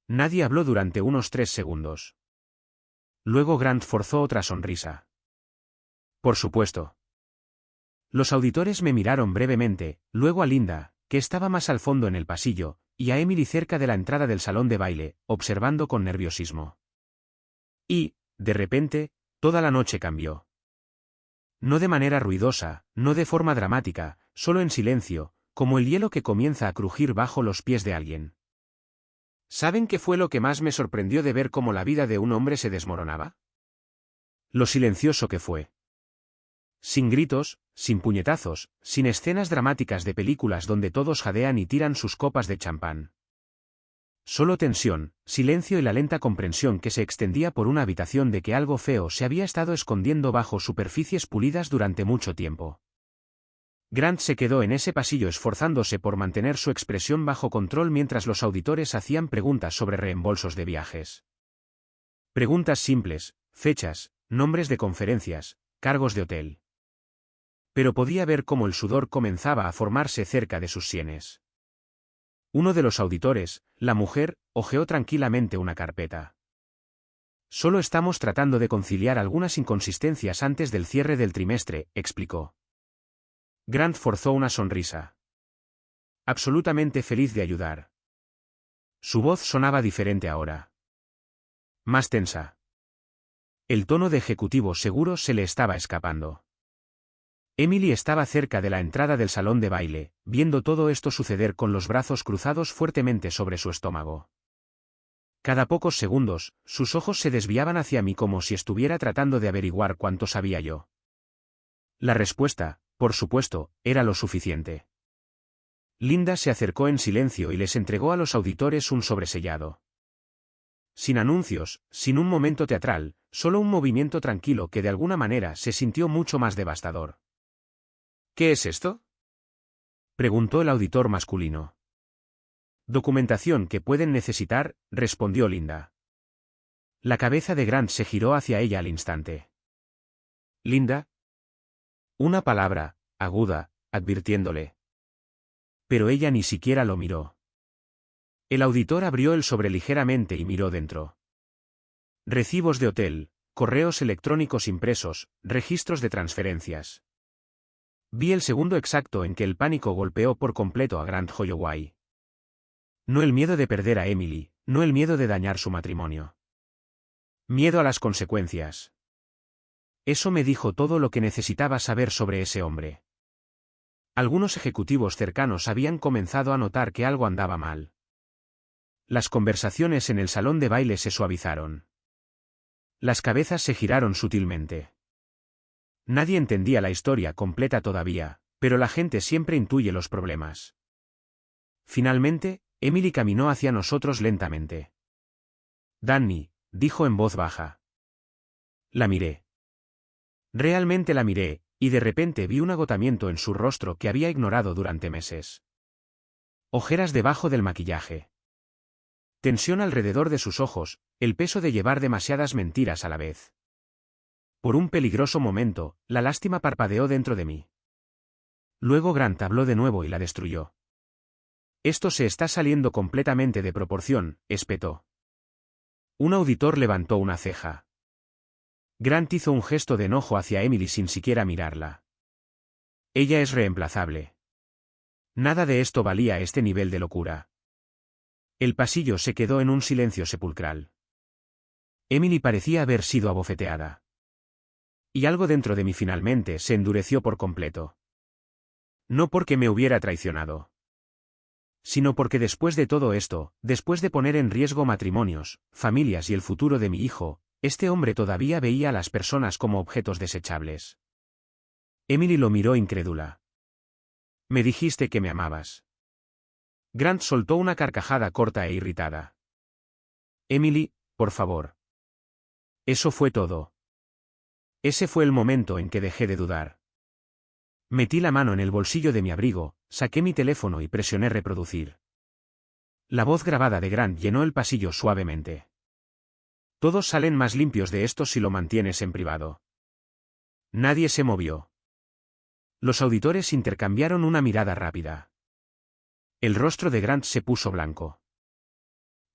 Nadie habló durante unos 3 segundos. Luego Grant forzó otra sonrisa. Por supuesto. Los auditores me miraron brevemente, luego a Linda, que estaba más al fondo en el pasillo, y a Emily cerca de la entrada del salón de baile, observando con nerviosismo. Y, de repente, toda la noche cambió. No de manera ruidosa, no de forma dramática, solo en silencio, como el hielo que comienza a crujir bajo los pies de alguien. ¿Saben qué fue lo que más me sorprendió de ver cómo la vida de un hombre se desmoronaba? Lo silencioso que fue. Sin gritos, sin puñetazos, sin escenas dramáticas de películas donde todos jadean y tiran sus copas de champán. Solo tensión, silencio y la lenta comprensión que se extendía por una habitación de que algo feo se había estado escondiendo bajo superficies pulidas durante mucho tiempo. Grant se quedó en ese pasillo esforzándose por mantener su expresión bajo control mientras los auditores hacían preguntas sobre reembolsos de viajes. Preguntas simples, fechas, nombres de conferencias, cargos de hotel. Pero podía ver cómo el sudor comenzaba a formarse cerca de sus sienes. Uno de los auditores, la mujer, hojeó tranquilamente una carpeta. Solo estamos tratando de conciliar algunas inconsistencias antes del cierre del trimestre, explicó. Grant forzó una sonrisa. Absolutamente feliz de ayudar. Su voz sonaba diferente ahora. Más tensa. El tono de ejecutivo seguro se le estaba escapando. Emily estaba cerca de la entrada del salón de baile, viendo todo esto suceder con los brazos cruzados fuertemente sobre su estómago. Cada pocos segundos, sus ojos se desviaban hacia mí como si estuviera tratando de averiguar cuánto sabía yo. La respuesta, por supuesto, era lo suficiente. Linda se acercó en silencio y les entregó a los auditores un sobresellado. Sin anuncios, sin un momento teatral, solo un movimiento tranquilo que de alguna manera se sintió mucho más devastador. ¿Qué es esto?, preguntó el auditor masculino. Documentación que pueden necesitar, respondió Linda. La cabeza de Grant se giró hacia ella al instante. ¿Linda? Una palabra, aguda, advirtiéndole. Pero ella ni siquiera lo miró. El auditor abrió el sobre ligeramente y miró dentro. Recibos de hotel, correos electrónicos impresos, registros de transferencias. Vi el segundo exacto en que el pánico golpeó por completo a Grant Holloway. No el miedo de perder a Emily, no el miedo de dañar su matrimonio. Miedo a las consecuencias. Eso me dijo todo lo que necesitaba saber sobre ese hombre. Algunos ejecutivos cercanos habían comenzado a notar que algo andaba mal. Las conversaciones en el salón de baile se suavizaron. Las cabezas se giraron sutilmente. Nadie entendía la historia completa todavía, pero la gente siempre intuye los problemas. Finalmente, Emily caminó hacia nosotros lentamente. «Danny», dijo en voz baja. La miré. Realmente la miré, y de repente vi un agotamiento en su rostro que había ignorado durante meses. Ojeras debajo del maquillaje. Tensión alrededor de sus ojos, el peso de llevar demasiadas mentiras a la vez. Por un peligroso momento, la lástima parpadeó dentro de mí. Luego Grant habló de nuevo y la destruyó. «Esto se está saliendo completamente de proporción», espetó. Un auditor levantó una ceja. Grant hizo un gesto de enojo hacia Emily sin siquiera mirarla. Ella es reemplazable. Nada de esto valía este nivel de locura. El pasillo se quedó en un silencio sepulcral. Emily parecía haber sido abofeteada. Y algo dentro de mí finalmente se endureció por completo. No porque me hubiera traicionado, sino porque después de todo esto, después de poner en riesgo matrimonios, familias y el futuro de mi hijo, este hombre todavía veía a las personas como objetos desechables. Emily lo miró incrédula. «Me dijiste que me amabas». Grant soltó una carcajada corta e irritada. «Emily, por favor». Eso fue todo. Ese fue el momento en que dejé de dudar. Metí la mano en el bolsillo de mi abrigo, saqué mi teléfono y presioné reproducir. La voz grabada de Grant llenó el pasillo suavemente. «Todos salen más limpios de esto si lo mantienes en privado». Nadie se movió. Los auditores intercambiaron una mirada rápida. El rostro de Grant se puso blanco.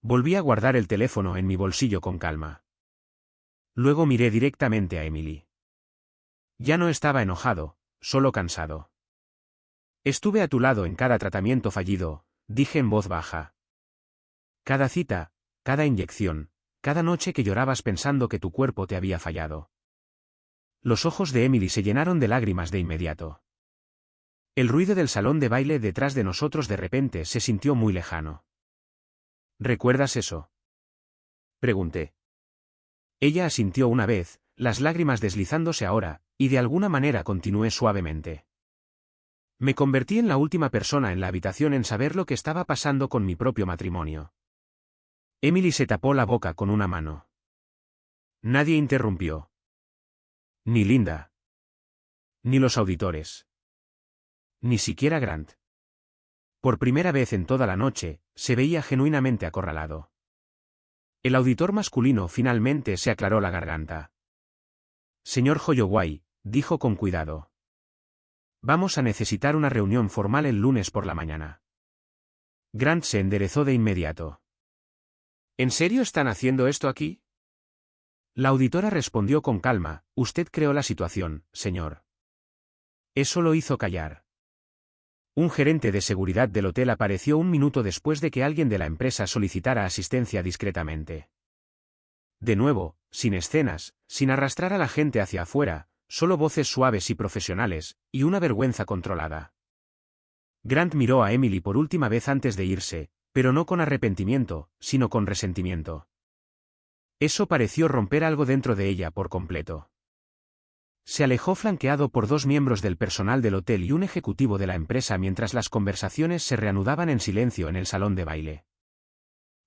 Volví a guardar el teléfono en mi bolsillo con calma. Luego miré directamente a Emily. Ya no estaba enojado, solo cansado. «Estuve a tu lado en cada tratamiento fallido», dije en voz baja. «Cada cita, cada inyección, cada noche que llorabas pensando que tu cuerpo te había fallado». Los ojos de Emily se llenaron de lágrimas de inmediato. El ruido del salón de baile detrás de nosotros de repente se sintió muy lejano. «¿Recuerdas eso?», pregunté. Ella asintió una vez, las lágrimas deslizándose ahora, y de alguna manera continué suavemente. Me convertí en la última persona en la habitación en saber lo que estaba pasando con mi propio matrimonio. Emily se tapó la boca con una mano. Nadie interrumpió. Ni Linda. Ni los auditores. Ni siquiera Grant. Por primera vez en toda la noche, se veía genuinamente acorralado. El auditor masculino finalmente se aclaró la garganta. «Señor Holloway», dijo con cuidado. «Vamos a necesitar una reunión formal el lunes por la mañana». Grant se enderezó de inmediato. «¿En serio están haciendo esto aquí?». La auditora respondió con calma: «Usted creó la situación, señor». Eso lo hizo callar. Un gerente de seguridad del hotel apareció un minuto después de que alguien de la empresa solicitara asistencia discretamente. De nuevo, sin escenas, sin arrastrar a la gente hacia afuera, solo voces suaves y profesionales, y una vergüenza controlada. Grant miró a Emily por última vez antes de irse, pero no con arrepentimiento, sino con resentimiento. Eso pareció romper algo dentro de ella por completo. Se alejó flanqueado por 2 miembros del personal del hotel y un ejecutivo de la empresa mientras las conversaciones se reanudaban en silencio en el salón de baile.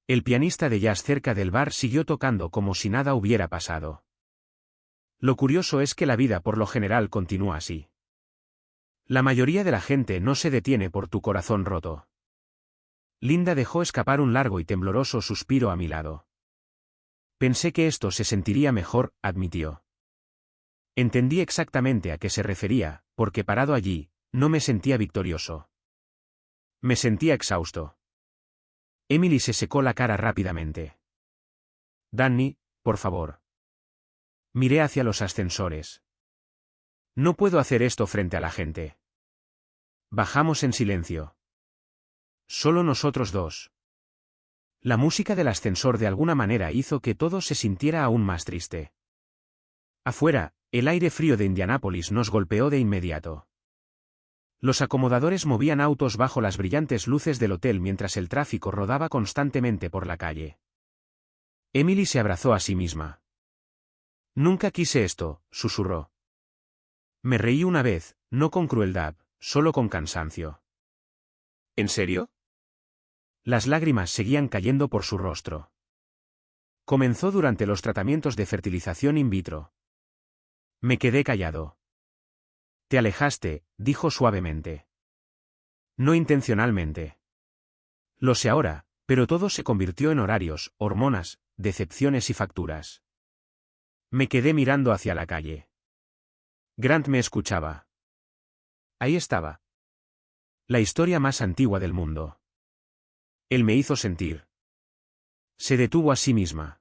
El pianista de jazz cerca del bar siguió tocando como si nada hubiera pasado. Lo curioso es que la vida por lo general continúa así. La mayoría de la gente no se detiene por tu corazón roto. Linda dejó escapar un largo y tembloroso suspiro a mi lado. Pensé que esto se sentiría mejor, admitió. Entendí exactamente a qué se refería, porque parado allí, no me sentía victorioso. Me sentía exhausto. Emily se secó la cara rápidamente. Danny, por favor. Miré hacia los ascensores. No puedo hacer esto frente a la gente. Bajamos en silencio. Solo nosotros dos. La música del ascensor de alguna manera hizo que todo se sintiera aún más triste. Afuera, el aire frío de Indianápolis nos golpeó de inmediato. Los acomodadores movían autos bajo las brillantes luces del hotel mientras el tráfico rodaba constantemente por la calle. Emily se abrazó a sí misma. Nunca quise esto, susurró. Me reí una vez, no con crueldad, solo con cansancio. ¿En serio? Las lágrimas seguían cayendo por su rostro. Comenzó durante los tratamientos de fertilización in vitro. Me quedé callado. Te alejaste, dijo suavemente. No intencionalmente. Lo sé ahora, pero todo se convirtió en horarios, hormonas, decepciones y facturas. Me quedé mirando hacia la calle. Grant me escuchaba. Ahí estaba. La historia más antigua del mundo. Él me hizo sentir. Se detuvo a sí misma.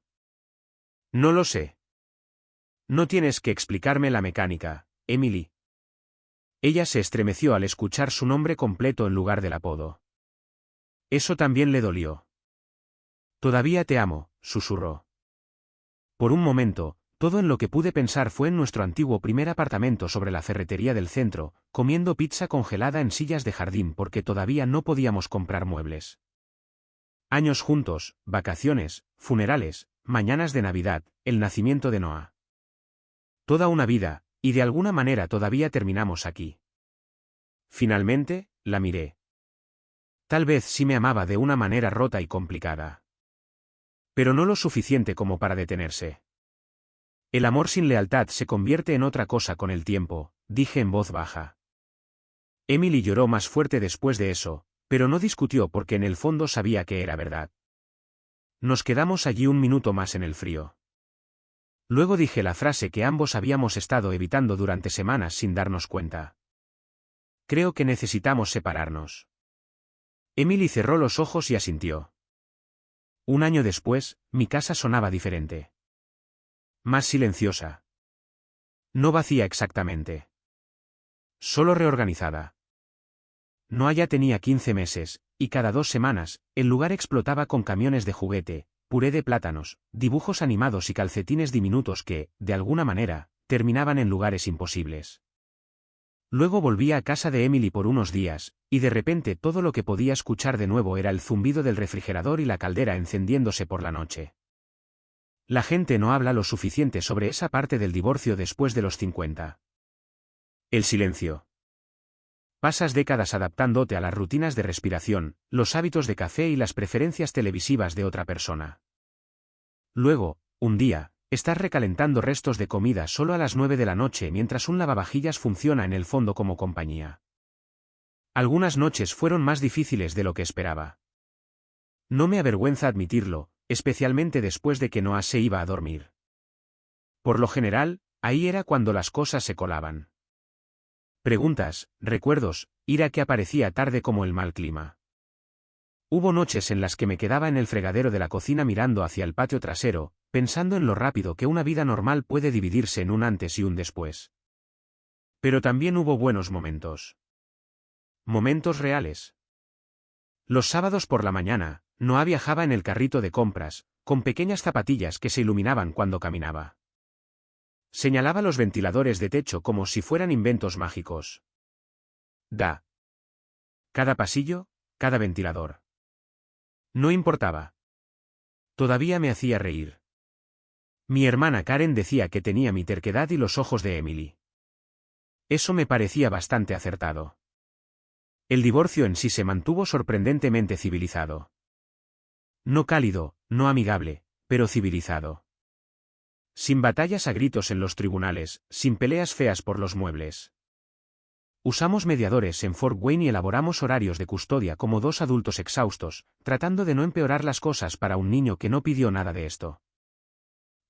No lo sé. No tienes que explicarme la mecánica, Emily. Ella se estremeció al escuchar su nombre completo en lugar del apodo. Eso también le dolió. Todavía te amo, susurró. Por un momento, todo en lo que pude pensar fue en nuestro antiguo primer apartamento sobre la ferretería del centro, comiendo pizza congelada en sillas de jardín porque todavía no podíamos comprar muebles. Años juntos, vacaciones, funerales, mañanas de Navidad, el nacimiento de Noah. Toda una vida, y de alguna manera todavía terminamos aquí. Finalmente, la miré. Tal vez sí me amaba de una manera rota y complicada. Pero no lo suficiente como para detenerse. El amor sin lealtad se convierte en otra cosa con el tiempo, dije en voz baja. Emily lloró más fuerte después de eso, pero no discutió porque en el fondo sabía que era verdad. Nos quedamos allí un minuto más en el frío. Luego dije la frase que ambos habíamos estado evitando durante semanas sin darnos cuenta. Creo que necesitamos separarnos. Emily cerró los ojos y asintió. Un año después, mi casa sonaba diferente. Más silenciosa. No vacía exactamente. Solo reorganizada. Noah ya tenía 15 meses, y cada 2 semanas, el lugar explotaba con camiones de juguete, puré de plátanos, dibujos animados y calcetines diminutos que, de alguna manera, terminaban en lugares imposibles. Luego volvía a casa de Emily por unos días, y de repente todo lo que podía escuchar de nuevo era el zumbido del refrigerador y la caldera encendiéndose por la noche. La gente no habla lo suficiente sobre esa parte del divorcio después de los 50. El silencio. Pasas décadas adaptándote a las rutinas de respiración, los hábitos de café y las preferencias televisivas de otra persona. Luego, un día, estás recalentando restos de comida solo a las 9 de la noche mientras un lavavajillas funciona en el fondo como compañía. Algunas noches fueron más difíciles de lo que esperaba. No me avergüenza admitirlo, especialmente después de que Noah se iba a dormir. Por lo general, ahí era cuando las cosas se colaban. Preguntas, recuerdos, ira que aparecía tarde como el mal clima. Hubo noches en las que me quedaba en el fregadero de la cocina mirando hacia el patio trasero, pensando en lo rápido que una vida normal puede dividirse en un antes y un después. Pero también hubo buenos momentos. Momentos reales. Los sábados por la mañana, Noah viajaba en el carrito de compras, con pequeñas zapatillas que se iluminaban cuando caminaba. Señalaba los ventiladores de techo como si fueran inventos mágicos. Cada pasillo, cada ventilador. No importaba. Todavía me hacía reír. Mi hermana Karen decía que tenía mi terquedad y los ojos de Emily. Eso me parecía bastante acertado. El divorcio en sí se mantuvo sorprendentemente civilizado. No cálido, no amigable, pero civilizado. Sin batallas a gritos en los tribunales, sin peleas feas por los muebles. Usamos mediadores en Fort Wayne y elaboramos horarios de custodia como dos adultos exhaustos, tratando de no empeorar las cosas para un niño que no pidió nada de esto.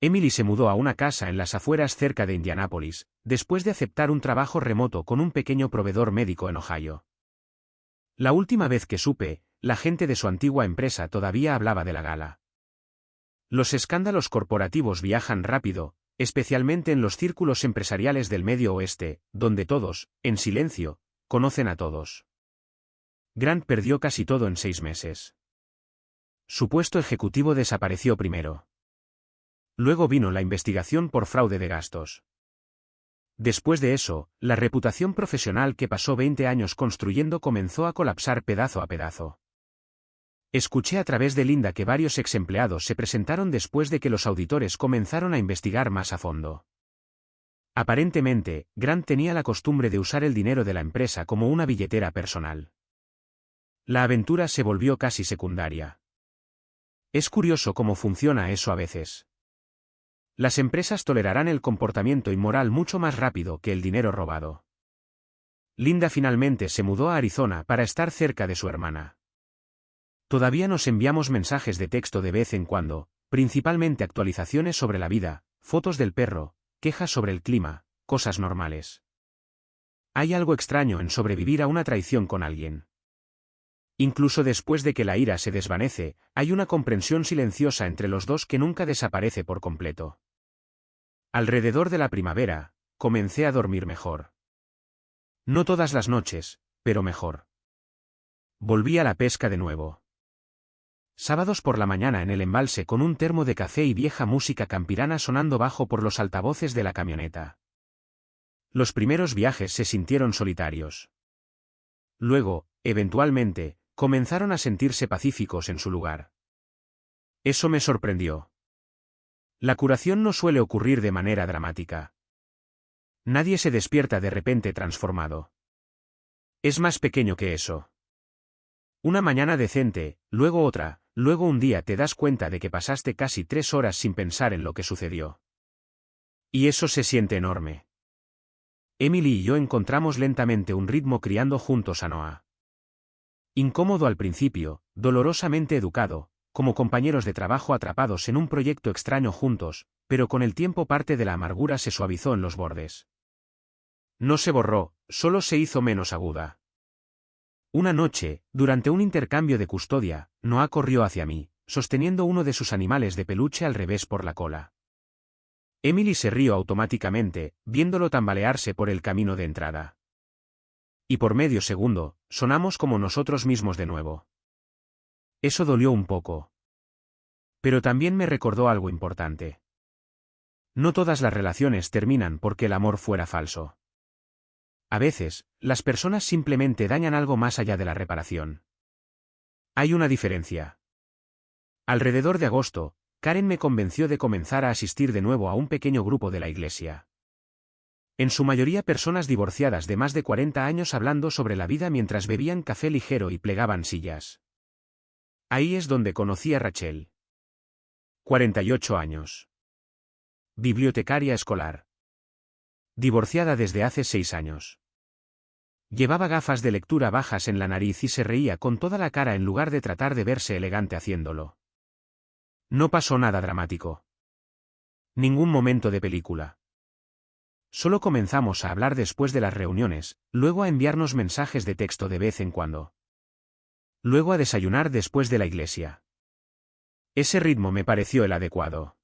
Emily se mudó a una casa en las afueras cerca de Indianápolis, después de aceptar un trabajo remoto con un pequeño proveedor médico en Ohio. La última vez que supe, la gente de su antigua empresa todavía hablaba de la gala. Los escándalos corporativos viajan rápido, especialmente en los círculos empresariales del Medio Oeste, donde todos, en silencio, conocen a todos. Grant perdió casi todo en 6 meses. Su puesto ejecutivo desapareció primero. Luego vino la investigación por fraude de gastos. Después de eso, la reputación profesional que pasó 20 años construyendo comenzó a colapsar pedazo a pedazo. Escuché a través de Linda que varios exempleados se presentaron después de que los auditores comenzaron a investigar más a fondo. Aparentemente, Grant tenía la costumbre de usar el dinero de la empresa como una billetera personal. La aventura se volvió casi secundaria. Es curioso cómo funciona eso a veces. Las empresas tolerarán el comportamiento inmoral mucho más rápido que el dinero robado. Linda finalmente se mudó a Arizona para estar cerca de su hermana. Todavía nos enviamos mensajes de texto de vez en cuando, principalmente actualizaciones sobre la vida, fotos del perro, quejas sobre el clima, cosas normales. Hay algo extraño en sobrevivir a una traición con alguien. Incluso después de que la ira se desvanece, hay una comprensión silenciosa entre los dos que nunca desaparece por completo. Alrededor de la primavera, comencé a dormir mejor. No todas las noches, pero mejor. Volví a la pesca de nuevo. Sábados por la mañana en el embalse con un termo de café y vieja música campirana sonando bajo por los altavoces de la camioneta. Los primeros viajes se sintieron solitarios. Luego, eventualmente, comenzaron a sentirse pacíficos en su lugar. Eso me sorprendió. La curación no suele ocurrir de manera dramática. Nadie se despierta de repente transformado. Es más pequeño que eso. Una mañana decente, luego otra, luego un día te das cuenta de que pasaste casi 3 horas sin pensar en lo que sucedió. Y eso se siente enorme. Emily y yo encontramos lentamente un ritmo criando juntos a Noah. Incómodo al principio, dolorosamente educado, como compañeros de trabajo atrapados en un proyecto extraño juntos, pero con el tiempo parte de la amargura se suavizó en los bordes. No se borró, solo se hizo menos aguda. Una noche, durante un intercambio de custodia, Noah corrió hacia mí, sosteniendo uno de sus animales de peluche al revés por la cola. Emily se rió automáticamente, viéndolo tambalearse por el camino de entrada. Y por medio segundo, sonamos como nosotros mismos de nuevo. Eso dolió un poco. Pero también me recordó algo importante. No todas las relaciones terminan porque el amor fuera falso. A veces, las personas simplemente dañan algo más allá de la reparación. Hay una diferencia. Alrededor de agosto, Karen me convenció de comenzar a asistir de nuevo a un pequeño grupo de la iglesia. En su mayoría personas divorciadas de más de 40 años hablando sobre la vida mientras bebían café ligero y plegaban sillas. Ahí es donde conocí a Rachel. 48 años. Bibliotecaria escolar. Divorciada desde hace 6 años. Llevaba gafas de lectura bajas en la nariz y se reía con toda la cara en lugar de tratar de verse elegante haciéndolo. No pasó nada dramático. Ningún momento de película. Solo comenzamos a hablar después de las reuniones, luego a enviarnos mensajes de texto de vez en cuando. Luego a desayunar después de la iglesia. Ese ritmo me pareció el adecuado.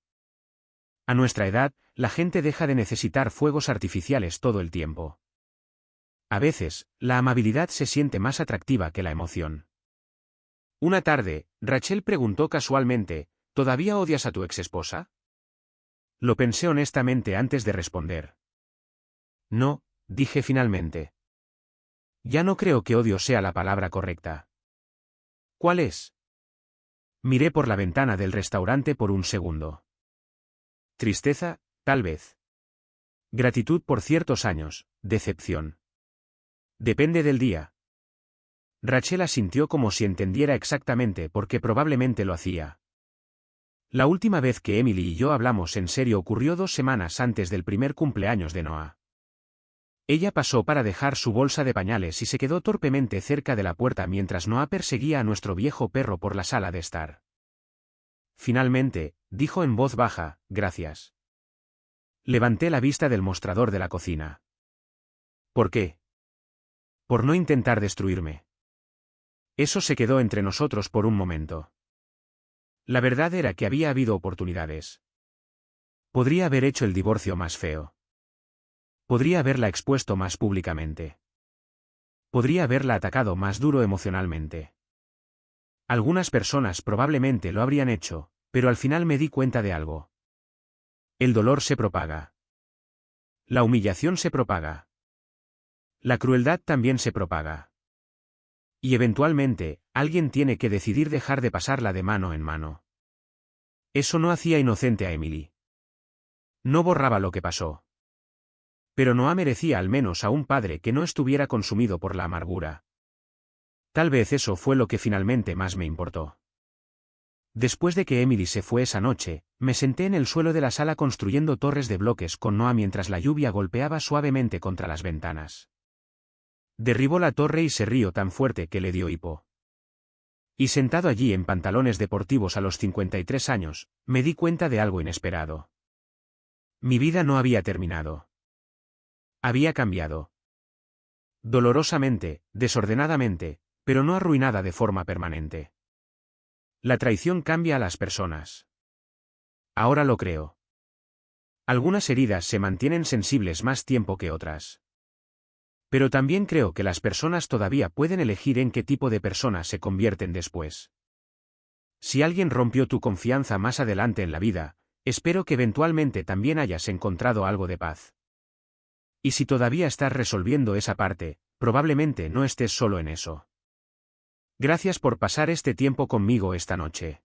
A nuestra edad, la gente deja de necesitar fuegos artificiales todo el tiempo. A veces, la amabilidad se siente más atractiva que la emoción. Una tarde, Rachel preguntó casualmente, ¿todavía odias a tu exesposa? Lo pensé honestamente antes de responder. No, dije finalmente. Ya no creo que odio sea la palabra correcta. ¿Cuál es? Miré por la ventana del restaurante por un segundo. Tristeza, tal vez. Gratitud por ciertos años, decepción. Depende del día. Rachel asintió como si entendiera exactamente porque probablemente lo hacía. La última vez que Emily y yo hablamos en serio ocurrió 2 semanas antes del primer cumpleaños de Noah. Ella pasó para dejar su bolsa de pañales y se quedó torpemente cerca de la puerta mientras Noah perseguía a nuestro viejo perro por la sala de estar. Finalmente, dijo en voz baja, gracias. Levanté la vista del mostrador de la cocina. ¿Por qué? Por no intentar destruirme. Eso se quedó entre nosotros por un momento. La verdad era que había habido oportunidades. Podría haber hecho el divorcio más feo. Podría haberla expuesto más públicamente. Podría haberla atacado más duro emocionalmente. Algunas personas probablemente lo habrían hecho, pero al final me di cuenta de algo. El dolor se propaga. La humillación se propaga. La crueldad también se propaga. Y eventualmente, alguien tiene que decidir dejar de pasarla de mano en mano. Eso no hacía inocente a Emily. No borraba lo que pasó. Pero Noah merecía al menos a un padre que no estuviera consumido por la amargura. Tal vez eso fue lo que finalmente más me importó. Después de que Emily se fue esa noche, me senté en el suelo de la sala construyendo torres de bloques con Noah mientras la lluvia golpeaba suavemente contra las ventanas. Derribó la torre y se rió tan fuerte que le dio hipo. Y sentado allí en pantalones deportivos a los 53 años, me di cuenta de algo inesperado. Mi vida no había terminado. Había cambiado. Dolorosamente, desordenadamente, pero no arruinada de forma permanente. La traición cambia a las personas. Ahora lo creo. Algunas heridas se mantienen sensibles más tiempo que otras. Pero también creo que las personas todavía pueden elegir en qué tipo de personas se convierten después. Si alguien rompió tu confianza más adelante en la vida, espero que eventualmente también hayas encontrado algo de paz. Y si todavía estás resolviendo esa parte, probablemente no estés solo en eso. Gracias por pasar este tiempo conmigo esta noche.